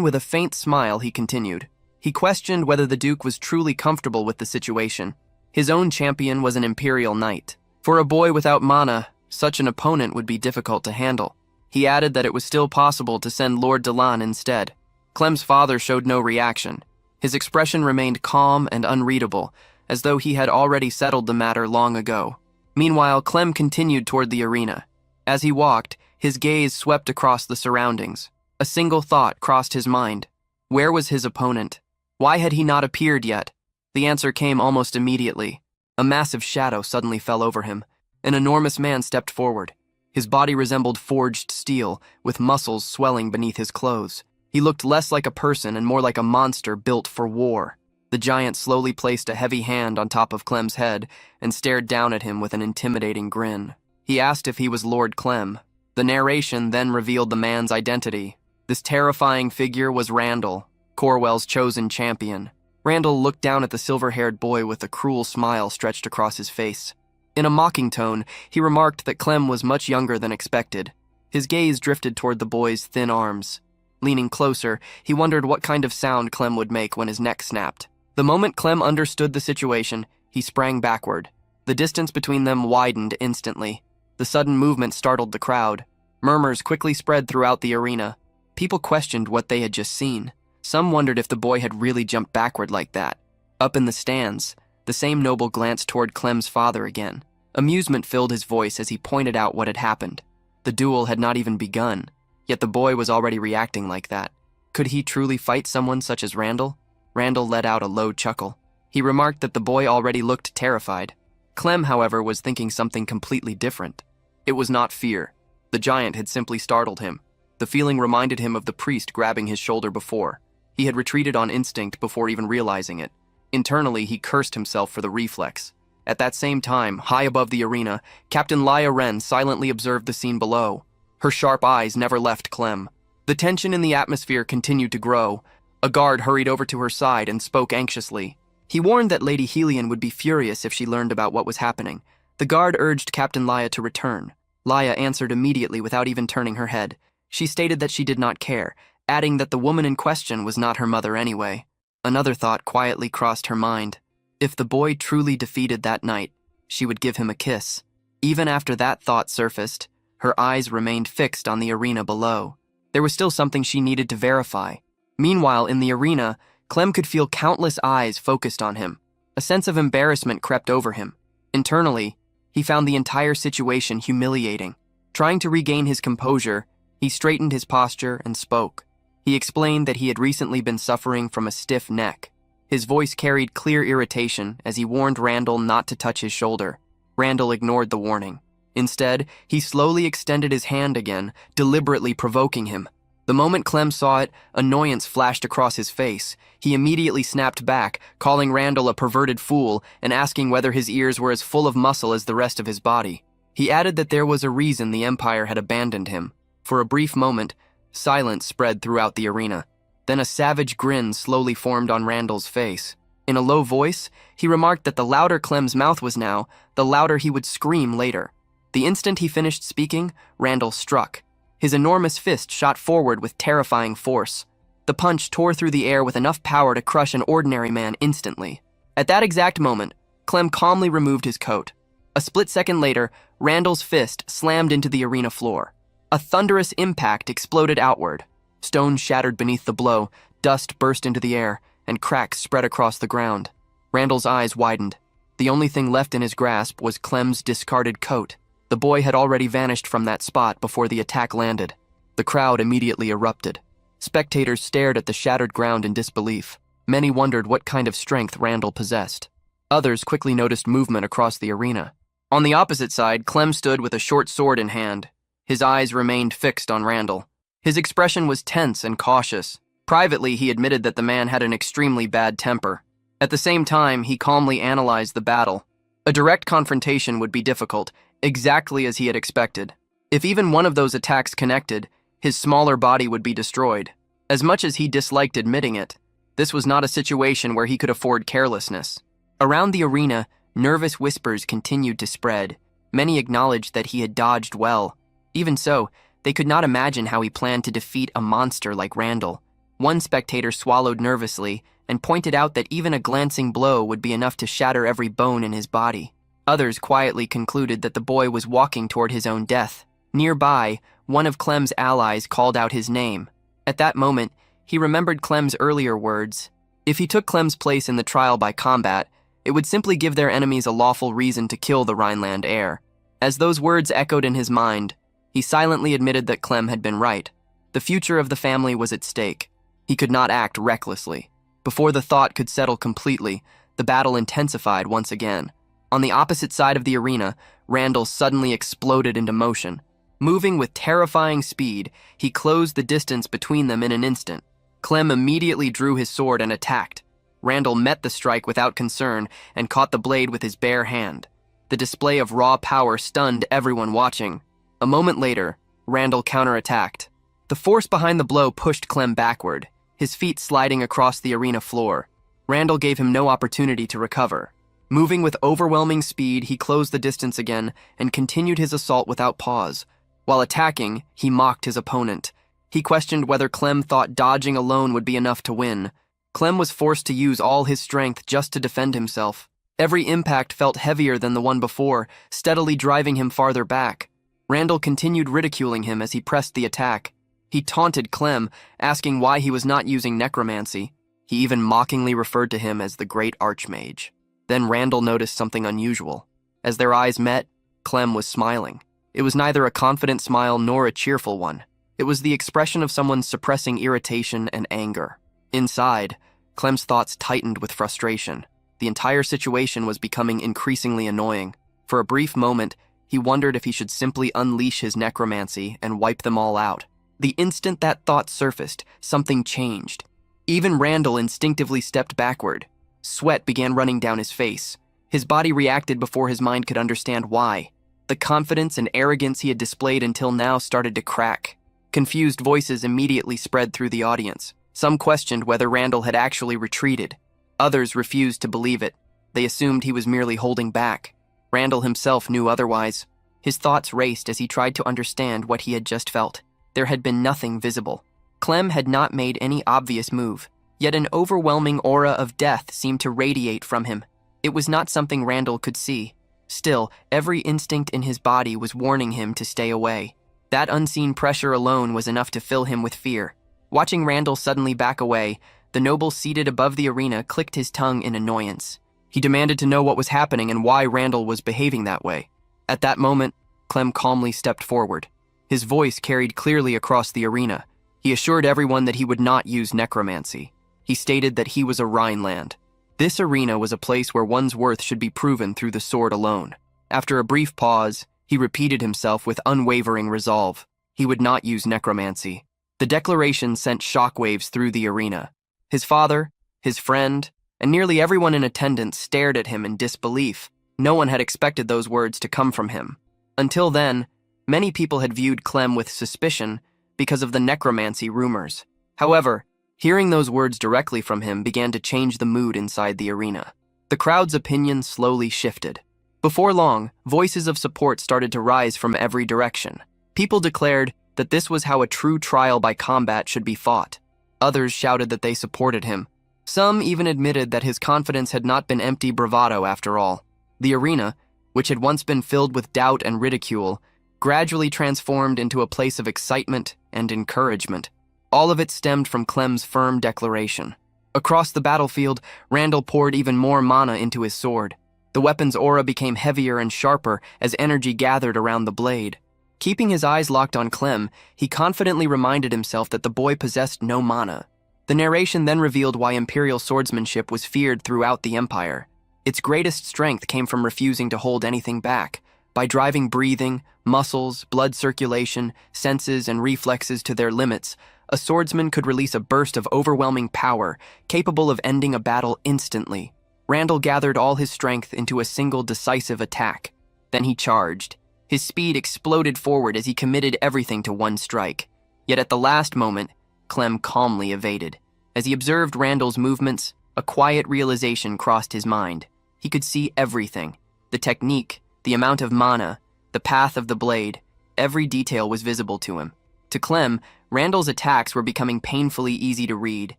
with a faint smile, he continued. He questioned whether the Duke was truly comfortable with the situation. His own champion was an Imperial Knight. For a boy without mana, such an opponent would be difficult to handle. He added that it was still possible to send Lord Delan instead. Clem's father showed no reaction. His expression remained calm and unreadable, as though he had already settled the matter long ago. Meanwhile, Clem continued toward the arena. As he walked, his gaze swept across the surroundings. A single thought crossed his mind. Where was his opponent? Why had he not appeared yet? The answer came almost immediately. A massive shadow suddenly fell over him. An enormous man stepped forward. His body resembled forged steel, with muscles swelling beneath his clothes. He looked less like a person and more like a monster built for war. The giant slowly placed a heavy hand on top of Clem's head and stared down at him with an intimidating grin. He asked if he was Lord Clem. The narration then revealed the man's identity. This terrifying figure was Randall, Corwell's chosen champion. Randall looked down at the silver-haired boy with a cruel smile stretched across his face. In a mocking tone, he remarked that Clem was much younger than expected. His gaze drifted toward the boy's thin arms. Leaning closer, he wondered what kind of sound Clem would make when his neck snapped. The moment Clem understood the situation, he sprang backward. The distance between them widened instantly. The sudden movement startled the crowd. Murmurs quickly spread throughout the arena. People questioned what they had just seen. Some wondered if the boy had really jumped backward like that. Up in the stands, the same noble glanced toward Clem's father again. Amusement filled his voice as he pointed out what had happened. The duel had not even begun, yet the boy was already reacting like that. Could he truly fight someone such as Randall? Randall let out a low chuckle. He remarked that the boy already looked terrified. Clem, however, was thinking something completely different. It was not fear. The giant had simply startled him. The feeling reminded him of the priest grabbing his shoulder before. He had retreated on instinct before even realizing it. Internally, he cursed himself for the reflex. At that same time, high above the arena, Captain Laya Ren silently observed the scene below. Her sharp eyes never left Clem. The tension in the atmosphere continued to grow. A guard hurried over to her side and spoke anxiously. He warned that Lady Helion would be furious if she learned about what was happening. The guard urged Captain Laya to return. Laya answered immediately without even turning her head. She stated that she did not care, adding that the woman in question was not her mother anyway. Another thought quietly crossed her mind. If the boy truly defeated that night, she would give him a kiss. Even after that thought surfaced, her eyes remained fixed on the arena below. There was still something she needed to verify. Meanwhile, in the arena, Clem could feel countless eyes focused on him. A sense of embarrassment crept over him. Internally, he found the entire situation humiliating. Trying to regain his composure, he straightened his posture and spoke. He explained that he had recently been suffering from a stiff neck. His voice carried clear irritation as he warned Randall not to touch his shoulder. Randall ignored the warning. Instead, he slowly extended his hand again, deliberately provoking him. The moment Clem saw it, annoyance flashed across his face. He immediately snapped back, calling Randall a perverted fool and asking whether his ears were as full of muscle as the rest of his body. He added that there was a reason the Empire had abandoned him. For a brief moment, silence spread throughout the arena. Then a savage grin slowly formed on Randall's face. In a low voice, he remarked that the louder Clem's mouth was now, the louder he would scream later. The instant he finished speaking, Randall struck. His enormous fist shot forward with terrifying force. The punch tore through the air with enough power to crush an ordinary man instantly. At that exact moment, Clem calmly removed his coat. A split second later, Randall's fist slammed into the arena floor. A thunderous impact exploded outward. Stones shattered beneath the blow, dust burst into the air, and cracks spread across the ground. Randall's eyes widened. The only thing left in his grasp was Clem's discarded coat. The boy had already vanished from that spot before the attack landed. The crowd immediately erupted. Spectators stared at the shattered ground in disbelief. Many wondered what kind of strength Randall possessed. Others quickly noticed movement across the arena. On the opposite side, Clem stood with a short sword in hand. His eyes remained fixed on Randall. His expression was tense and cautious. Privately, he admitted that the man had an extremely bad temper. At the same time, he calmly analyzed the battle. A direct confrontation would be difficult, exactly as he had expected. If even one of those attacks connected, his smaller body would be destroyed. As much as he disliked admitting it, this was not a situation where he could afford carelessness. Around the arena, nervous whispers continued to spread. Many acknowledged that he had dodged well. Even so, they could not imagine how he planned to defeat a monster like Randall. One spectator swallowed nervously and pointed out that even a glancing blow would be enough to shatter every bone in his body. Others quietly concluded that the boy was walking toward his own death. Nearby, one of Clem's allies called out his name. At that moment, he remembered Clem's earlier words. If he took Clem's place in the trial by combat, it would simply give their enemies a lawful reason to kill the Rhineland heir. As those words echoed in his mind, he silently admitted that Clem had been right. The future of the family was at stake. He could not act recklessly. Before the thought could settle completely, the battle intensified once again. On the opposite side of the arena, Randall suddenly exploded into motion. Moving with terrifying speed, he closed the distance between them in an instant. Clem immediately drew his sword and attacked. Randall met the strike without concern and caught the blade with his bare hand. The display of raw power stunned everyone watching. A moment later, Randall counterattacked. The force behind the blow pushed Clem backward, his feet sliding across the arena floor. Randall gave him no opportunity to recover. Moving with overwhelming speed, he closed the distance again and continued his assault without pause. While attacking, he mocked his opponent. He questioned whether Clem thought dodging alone would be enough to win. Clem was forced to use all his strength just to defend himself. Every impact felt heavier than the one before, steadily driving him farther back. Randall continued ridiculing him as he pressed the attack. He taunted Clem, asking why he was not using necromancy. He even mockingly referred to him as the Great Archmage. Then Randall noticed something unusual. As their eyes met, Clem was smiling. It was neither a confident smile nor a cheerful one. It was the expression of someone suppressing irritation and anger. Inside, Clem's thoughts tightened with frustration. The entire situation was becoming increasingly annoying. For a brief moment, he wondered if he should simply unleash his necromancy and wipe them all out. The instant that thought surfaced, something changed. Even Randall instinctively stepped backward. Sweat began running down his face. His body reacted before his mind could understand why. The confidence and arrogance he had displayed until now started to crack. Confused voices immediately spread through the audience. Some questioned whether Randall had actually retreated. Others refused to believe it. They assumed he was merely holding back. Randall himself knew otherwise. His thoughts raced as he tried to understand what he had just felt. There had been nothing visible. Clem had not made any obvious move, yet an overwhelming aura of death seemed to radiate from him. It was not something Randall could see. Still, every instinct in his body was warning him to stay away. That unseen pressure alone was enough to fill him with fear. Watching Randall suddenly back away, the noble seated above the arena clicked his tongue in annoyance. He demanded to know what was happening and why Randall was behaving that way. At that moment, Clem calmly stepped forward. His voice carried clearly across the arena. He assured everyone that he would not use necromancy. He stated that he was a Rhineland. This arena was a place where one's worth should be proven through the sword alone. After a brief pause, he repeated himself with unwavering resolve. He would not use necromancy. The declaration sent shockwaves through the arena. His father, his friend, and nearly everyone in attendance stared at him in disbelief. No one had expected those words to come from him. Until then, many people had viewed Clem with suspicion because of the necromancy rumors. However, hearing those words directly from him began to change the mood inside the arena. The crowd's opinion slowly shifted. Before long, voices of support started to rise from every direction. People declared that this was how a true trial by combat should be fought. Others shouted that they supported him. Some even admitted that his confidence had not been empty bravado after all. The arena, which had once been filled with doubt and ridicule, gradually transformed into a place of excitement and encouragement. All of it stemmed from Clem's firm declaration. Across the battlefield, Randall poured even more mana into his sword. The weapon's aura became heavier and sharper as energy gathered around the blade. Keeping his eyes locked on Clem, he confidently reminded himself that the boy possessed no mana. The narration then revealed why Imperial swordsmanship was feared throughout the Empire. Its greatest strength came from refusing to hold anything back. By driving breathing, muscles, blood circulation, senses, and reflexes to their limits, a swordsman could release a burst of overwhelming power, capable of ending a battle instantly. Randall gathered all his strength into a single decisive attack. Then he charged. His speed exploded forward as he committed everything to one strike. Yet at the last moment, Clem calmly evaded. As he observed Randall's movements, a quiet realization crossed his mind. He could see everything. The technique, the amount of mana, the path of the blade, every detail was visible to him. To Clem, Randall's attacks were becoming painfully easy to read.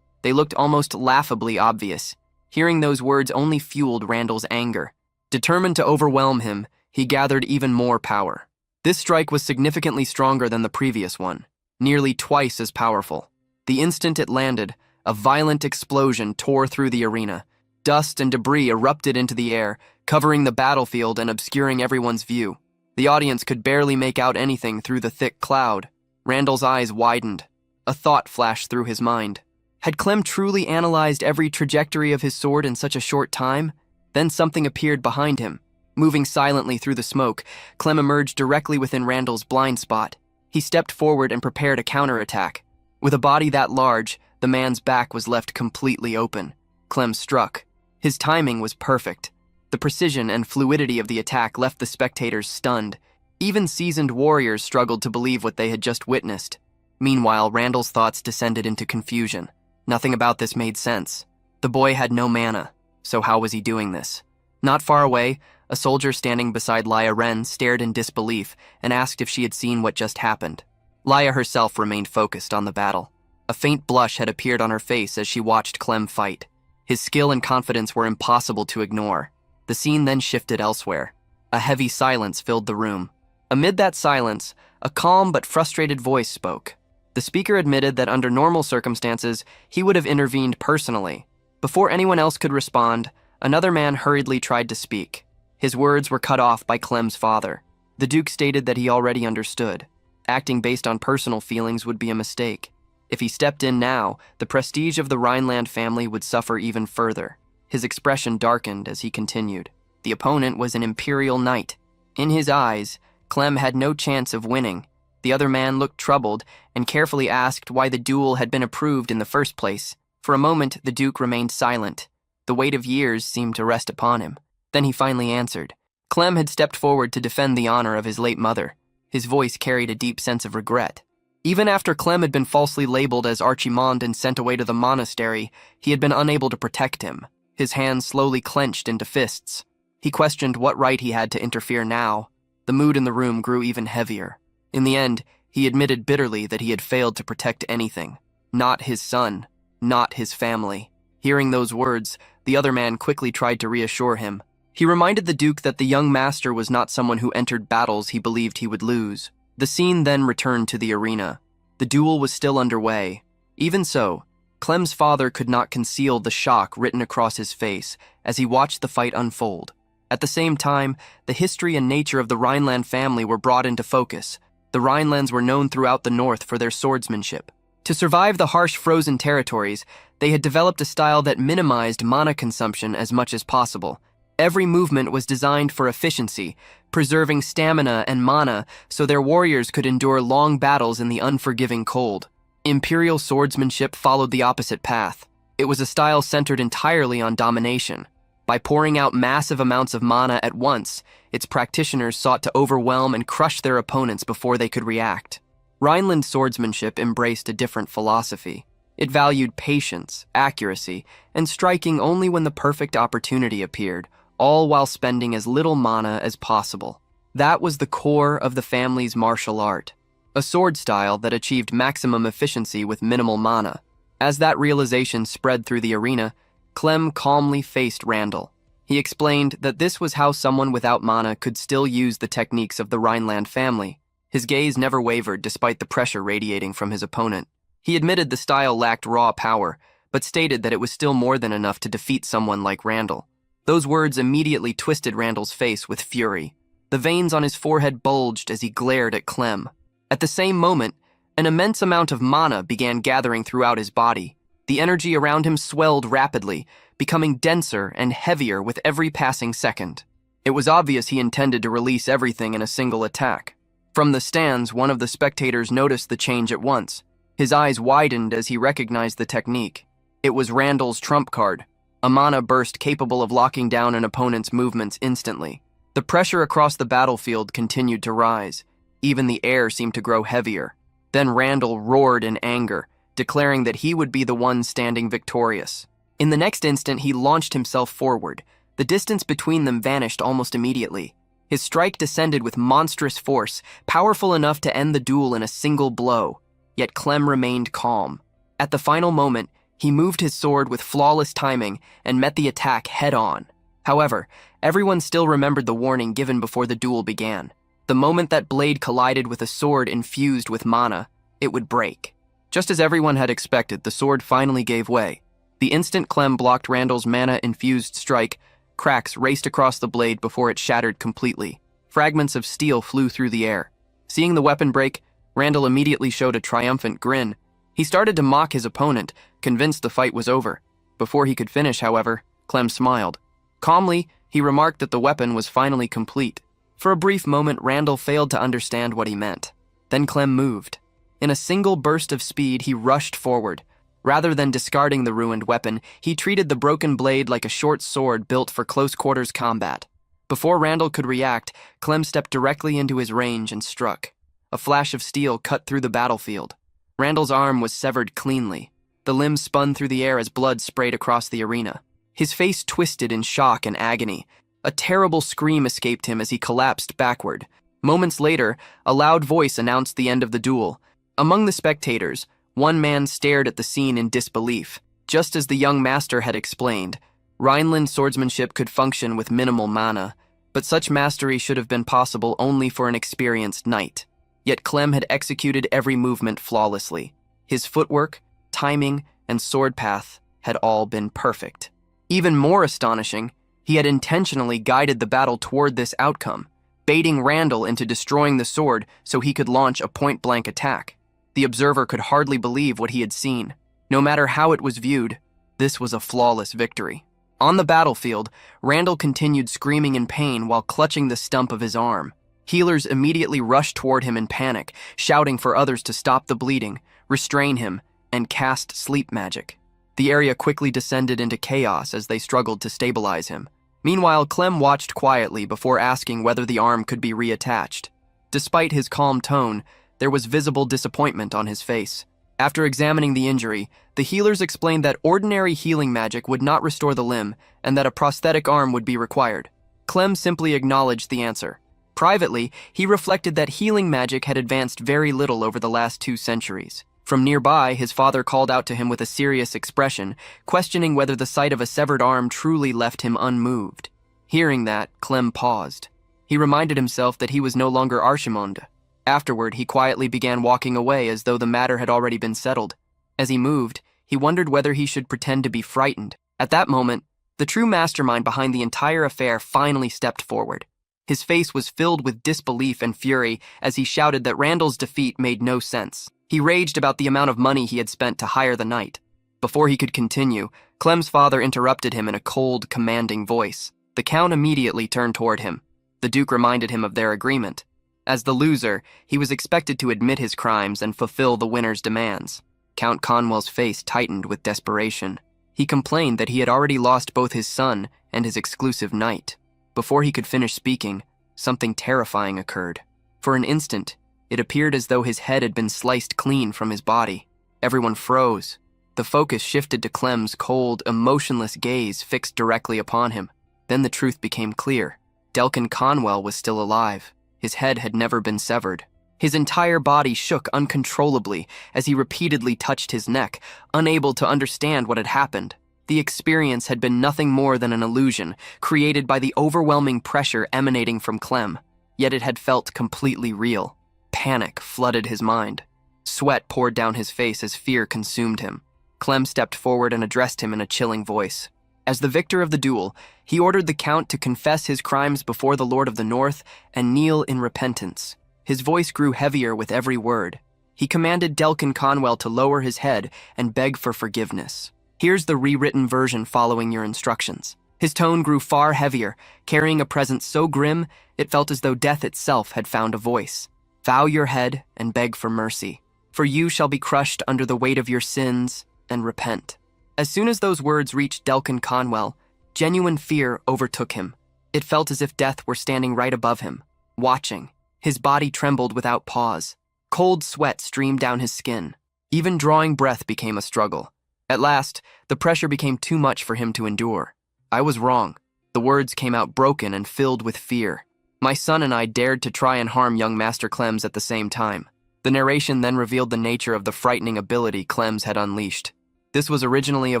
They looked almost laughably obvious. Hearing those words only fueled Randall's anger. Determined to overwhelm him, he gathered even more power. This strike was significantly stronger than the previous one, nearly twice as powerful. The instant it landed, a violent explosion tore through the arena. Dust and debris erupted into the air, covering the battlefield and obscuring everyone's view. The audience could barely make out anything through the thick cloud. Randall's eyes widened. A thought flashed through his mind. Had Clem truly analyzed every trajectory of his sword in such a short time? Then something appeared behind him. Moving silently through the smoke, Clem emerged directly within Randall's blind spot. He stepped forward and prepared a counterattack. With a body that large, the man's back was left completely open. Clem struck. His timing was perfect. The precision and fluidity of the attack left the spectators stunned. Even seasoned warriors struggled to believe what they had just witnessed. Meanwhile, Randall's thoughts descended into confusion. Nothing about this made sense. The boy had no mana, so how was he doing this? Not far away, a soldier standing beside Laya Ren stared in disbelief and asked if she had seen what just happened. Laya herself remained focused on the battle. A faint blush had appeared on her face as she watched Clem fight. His skill and confidence were impossible to ignore. The scene then shifted elsewhere. A heavy silence filled the room. Amid that silence, a calm but frustrated voice spoke. The speaker admitted that under normal circumstances, he would have intervened personally. Before anyone else could respond, another man hurriedly tried to speak. His words were cut off by Clem's father. The Duke stated that he already understood. Acting based on personal feelings would be a mistake. If he stepped in now, the prestige of the Rhineland family would suffer even further. His expression darkened as he continued. The opponent was an imperial knight. In his eyes, Clem had no chance of winning. The other man looked troubled and carefully asked why the duel had been approved in the first place. For a moment, the Duke remained silent. The weight of years seemed to rest upon him. Then he finally answered. Clem had stepped forward to defend the honor of his late mother. His voice carried a deep sense of regret. Even after Clem had been falsely labeled as Archimond and sent away to the monastery, he had been unable to protect him. His hands slowly clenched into fists. He questioned what right he had to interfere now. The mood in the room grew even heavier. In the end, he admitted bitterly that he had failed to protect anything. Not his son. Not his family. Hearing those words, the other man quickly tried to reassure him. He reminded the Duke that the young master was not someone who entered battles he believed he would lose. The scene then returned to the arena. The duel was still underway. Even so, Clem's father could not conceal the shock written across his face as he watched the fight unfold. At the same time, the history and nature of the Rhineland family were brought into focus. The Rhinelands were known throughout the north for their swordsmanship. To survive the harsh frozen territories, they had developed a style that minimized mana consumption as much as possible. Every movement was designed for efficiency, preserving stamina and mana so their warriors could endure long battles in the unforgiving cold. Imperial swordsmanship followed the opposite path. It was a style centered entirely on domination. By pouring out massive amounts of mana at once, its practitioners sought to overwhelm and crush their opponents before they could react. Rhineland swordsmanship embraced a different philosophy. It valued patience, accuracy, and striking only when the perfect opportunity appeared, all while spending as little mana as possible. That was the core of the family's martial art, a sword style that achieved maximum efficiency with minimal mana. As that realization spread through the arena, Clem calmly faced Randall. He explained that this was how someone without mana could still use the techniques of the Rhineland family. His gaze never wavered despite the pressure radiating from his opponent. He admitted the style lacked raw power, but stated that it was still more than enough to defeat someone like Randall. Those words immediately twisted Randall's face with fury. The veins on his forehead bulged as he glared at Clem. At the same moment, an immense amount of mana began gathering throughout his body. The energy around him swelled rapidly, becoming denser and heavier with every passing second. It was obvious he intended to release everything in a single attack. From the stands, one of the spectators noticed the change at once. His eyes widened as he recognized the technique. It was Randall's trump card, a mana burst capable of locking down an opponent's movements instantly. The pressure across the battlefield continued to rise. Even the air seemed to grow heavier. Then Randall roared in anger, declaring that he would be the one standing victorious. In the next instant, he launched himself forward. The distance between them vanished almost immediately. His strike descended with monstrous force, powerful enough to end the duel in a single blow. Yet Clem remained calm. At the final moment, he moved his sword with flawless timing and met the attack head-on. However, everyone still remembered the warning given before the duel began. The moment that blade collided with a sword infused with mana, it would break. Just as everyone had expected, the sword finally gave way. The instant Clem blocked Randall's mana-infused strike, cracks raced across the blade before it shattered completely. Fragments of steel flew through the air. Seeing the weapon break, Randall immediately showed a triumphant grin. He started to mock his opponent, convinced the fight was over. Before he could finish, however, Clem smiled. Calmly, he remarked that the weapon was finally complete. For a brief moment, Randall failed to understand what he meant. Then Clem moved. In a single burst of speed, he rushed forward. Rather than discarding the ruined weapon, he treated the broken blade like a short sword built for close-quarters combat. Before Randall could react, Clem stepped directly into his range and struck. A flash of steel cut through the battlefield. Randall's arm was severed cleanly. The limb spun through the air as blood sprayed across the arena. His face twisted in shock and agony. A terrible scream escaped him as he collapsed backward. Moments later, a loud voice announced the end of the duel. Among the spectators, one man stared at the scene in disbelief. Just as the young master had explained, Rhineland swordsmanship could function with minimal mana, but such mastery should have been possible only for an experienced knight. Yet Clem had executed every movement flawlessly. His footwork, timing, and sword path had all been perfect. Even more astonishing, he had intentionally guided the battle toward this outcome, baiting Randall into destroying the sword so he could launch a point-blank attack. The observer could hardly believe what he had seen. No matter how it was viewed, this was a flawless victory. On the battlefield, Randall continued screaming in pain while clutching the stump of his arm. Healers immediately rushed toward him in panic, shouting for others to stop the bleeding, restrain him, and cast sleep magic. The area quickly descended into chaos as they struggled to stabilize him. Meanwhile, Clem watched quietly before asking whether the arm could be reattached. Despite his calm tone, there was visible disappointment on his face. After examining the injury, the healers explained that ordinary healing magic would not restore the limb and that a prosthetic arm would be required. Clem simply acknowledged the answer. Privately, he reflected that healing magic had advanced very little over the last 2 centuries. From nearby, his father called out to him with a serious expression, questioning whether the sight of a severed arm truly left him unmoved. Hearing that, Clem paused. He reminded himself that he was no longer Archimonde. Afterward, he quietly began walking away as though the matter had already been settled. As he moved, he wondered whether he should pretend to be frightened. At that moment, the true mastermind behind the entire affair finally stepped forward. His face was filled with disbelief and fury as he shouted that Randall's defeat made no sense. He raged about the amount of money he had spent to hire the knight. Before he could continue, Clem's father interrupted him in a cold, commanding voice. The Count immediately turned toward him. The Duke reminded him of their agreement. As the loser, he was expected to admit his crimes and fulfill the winner's demands. Count Conwell's face tightened with desperation. He complained that he had already lost both his son and his exclusive knight. Before he could finish speaking, something terrifying occurred. For an instant, it appeared as though his head had been sliced clean from his body. Everyone froze. The focus shifted to Clem's cold, emotionless gaze fixed directly upon him. Then the truth became clear. Delkin Conwell was still alive. His head had never been severed. His entire body shook uncontrollably as he repeatedly touched his neck, unable to understand what had happened. The experience had been nothing more than an illusion, created by the overwhelming pressure emanating from Clem. Yet it had felt completely real. Panic flooded his mind. Sweat poured down his face as fear consumed him. Clem stepped forward and addressed him in a chilling voice. As the victor of the duel, he ordered the Count to confess his crimes before the Lord of the North and kneel in repentance. His voice grew heavier with every word. He commanded Delkin Conwell to lower his head and beg for forgiveness. Here's the rewritten version following your instructions. His tone grew far heavier, carrying a presence so grim it felt as though death itself had found a voice. Bow your head and beg for mercy, for you shall be crushed under the weight of your sins, and repent. As soon as those words reached Delkin Conwell, genuine fear overtook him. It felt as if death were standing right above him, watching. His body trembled without pause. Cold sweat streamed down his skin. Even drawing breath became a struggle. At last, the pressure became too much for him to endure. I was wrong. The words came out broken and filled with fear. My son and I dared to try and harm young Master Clems at the same time. The narration then revealed the nature of the frightening ability Clems had unleashed. This was originally a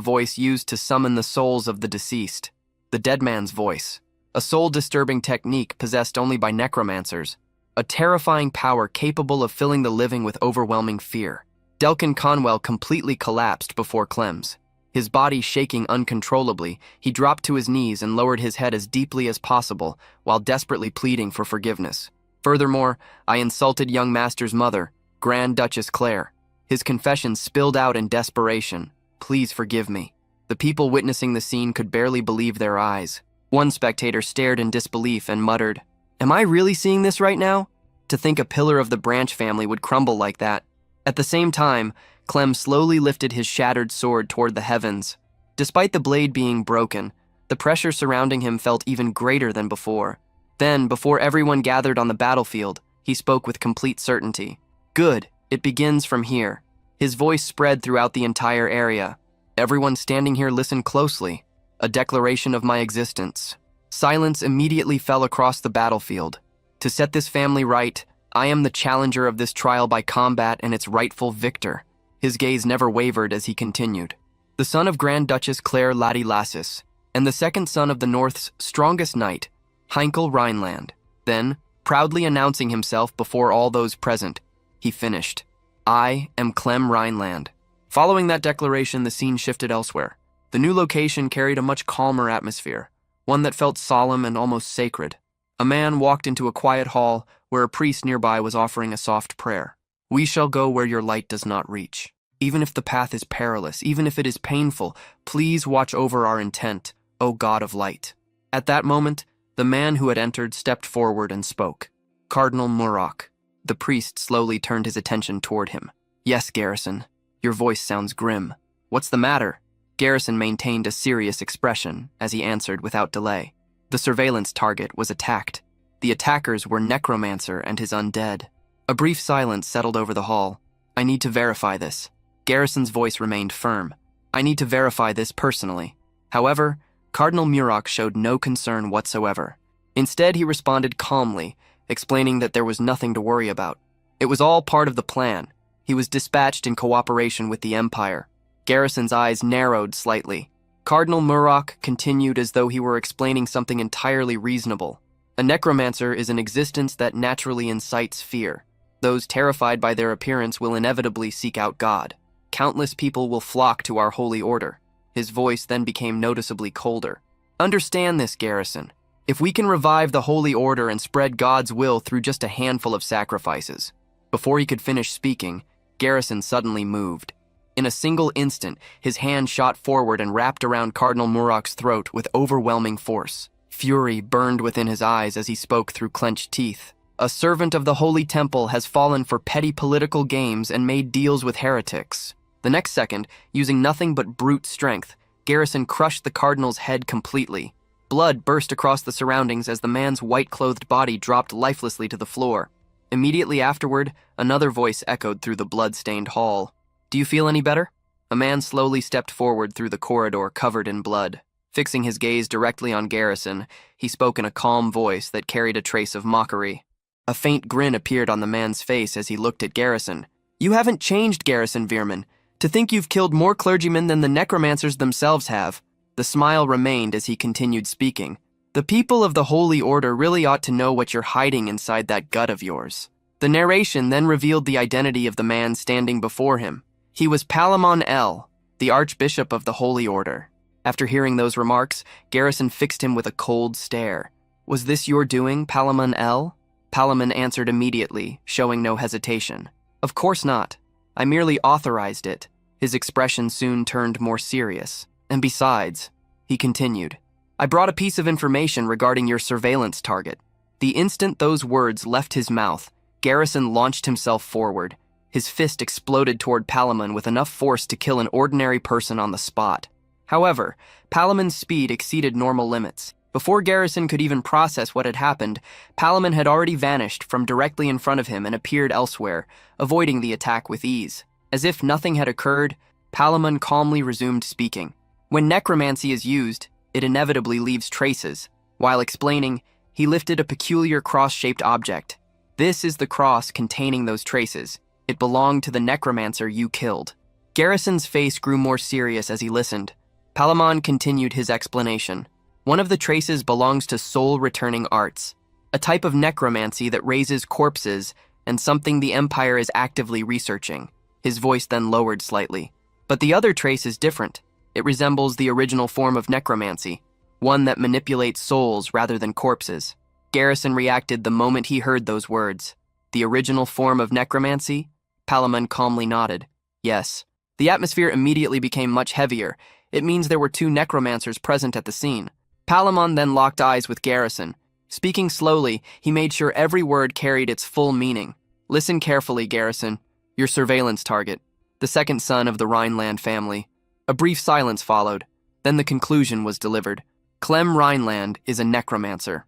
voice used to summon the souls of the deceased. The dead man's voice. A soul-disturbing technique possessed only by necromancers. A terrifying power capable of filling the living with overwhelming fear. Delkin Conwell completely collapsed before Clems. His body shaking uncontrollably, he dropped to his knees and lowered his head as deeply as possible, while desperately pleading for forgiveness. Furthermore, I insulted young Master's mother, Grand Duchess Claire. His confession spilled out in desperation. Please forgive me. The people witnessing the scene could barely believe their eyes. One spectator stared in disbelief and muttered, "Am I really seeing this right now? To think a pillar of the Branch family would crumble like that." At the same time, Clem slowly lifted his shattered sword toward the heavens. Despite the blade being broken, the pressure surrounding him felt even greater than before. Then, before everyone gathered on the battlefield, he spoke with complete certainty. "Good, it begins from here." His voice spread throughout the entire area. "Everyone standing here listen closely. A declaration of my existence." Silence immediately fell across the battlefield. "To set this family right, I am the challenger of this trial by combat and its rightful victor." His gaze never wavered as he continued. "The son of Grand Duchess Claire Ladi-Lassus, and the second son of the North's strongest knight, Heinkel Rhineland." Then, proudly announcing himself before all those present, he finished, "I am Clem Rhineland." Following that declaration, the scene shifted elsewhere. The new location carried a much calmer atmosphere, one that felt solemn and almost sacred. A man walked into a quiet hall where a priest nearby was offering a soft prayer. "We shall go where your light does not reach. Even if the path is perilous, even if it is painful, please watch over our intent, O God of light." At that moment, the man who had entered stepped forward and spoke. Cardinal Murrock. The priest slowly turned his attention toward him. "Yes, Garrison. Your voice sounds grim. What's the matter?" Garrison maintained a serious expression as he answered without delay. The surveillance target was attacked. The attackers were Necromancer and his undead. A brief silence settled over the hall. "I need to verify this." Garrison's voice remained firm. "I need to verify this personally." However, Cardinal Murrock showed no concern whatsoever. Instead, he responded calmly, explaining that there was nothing to worry about. It was all part of the plan. He was dispatched in cooperation with the Empire. Garrison's eyes narrowed slightly. Cardinal Murrock continued as though he were explaining something entirely reasonable. A necromancer is an existence that naturally incites fear. Those terrified by their appearance will inevitably seek out God. Countless people will flock to our holy order. His voice then became noticeably colder. "Understand this, Garrison. If we can revive the holy order and spread God's will through just a handful of sacrifices." Before he could finish speaking, Garrison suddenly moved. In a single instant, his hand shot forward and wrapped around Cardinal Murrock's throat with overwhelming force. Fury burned within his eyes as he spoke through clenched teeth. "A servant of the Holy Temple has fallen for petty political games and made deals with heretics." The next second, using nothing but brute strength, Garrison crushed the Cardinal's head completely. Blood burst across the surroundings as the man's white-clothed body dropped lifelessly to the floor. Immediately afterward, another voice echoed through the blood-stained hall. "Do you feel any better?" A man slowly stepped forward through the corridor covered in blood. Fixing his gaze directly on Garrison, he spoke in a calm voice that carried a trace of mockery. A faint grin appeared on the man's face as he looked at Garrison. "You haven't changed, Garrison Veerman. To think you've killed more clergymen than the necromancers themselves have." The smile remained as he continued speaking. "The people of the Holy Order really ought to know what you're hiding inside that gut of yours." The narration then revealed the identity of the man standing before him. He was Palamon L., the Archbishop of the Holy Order. After hearing those remarks, Garrison fixed him with a cold stare. "Was this your doing, Palamon L.?" Palamon answered immediately, showing no hesitation. Of course not. I merely authorized it. His expression soon turned more serious. And besides, he continued, I brought a piece of information regarding your surveillance target. The instant those words left his mouth, Garrison launched himself forward. His fist exploded toward Palamon with enough force to kill an ordinary person on the spot. However, Palamon's speed exceeded normal limits. Before Garrison could even process what had happened, Palamon had already vanished from directly in front of him and appeared elsewhere, avoiding the attack with ease. As if nothing had occurred, Palamon calmly resumed speaking. When necromancy is used, it inevitably leaves traces. While explaining, he lifted a peculiar cross-shaped object. This is the cross containing those traces. It belonged to the necromancer you killed. Garrison's face grew more serious as he listened. Palamon continued his explanation. One of the traces belongs to soul-returning arts, a type of necromancy that raises corpses and something the Empire is actively researching. His voice then lowered slightly. But the other trace is different. It resembles the original form of necromancy, one that manipulates souls rather than corpses. Garrison reacted the moment he heard those words. The original form of necromancy? Palamon calmly nodded. Yes. The atmosphere immediately became much heavier. It means there were 2 necromancers present at the scene. Palamon then locked eyes with Garrison. Speaking slowly, he made sure every word carried its full meaning. Listen carefully, Garrison. Your surveillance target. The second son of the Rhineland family. A brief silence followed. Then the conclusion was delivered. Clem Rhineland is a necromancer.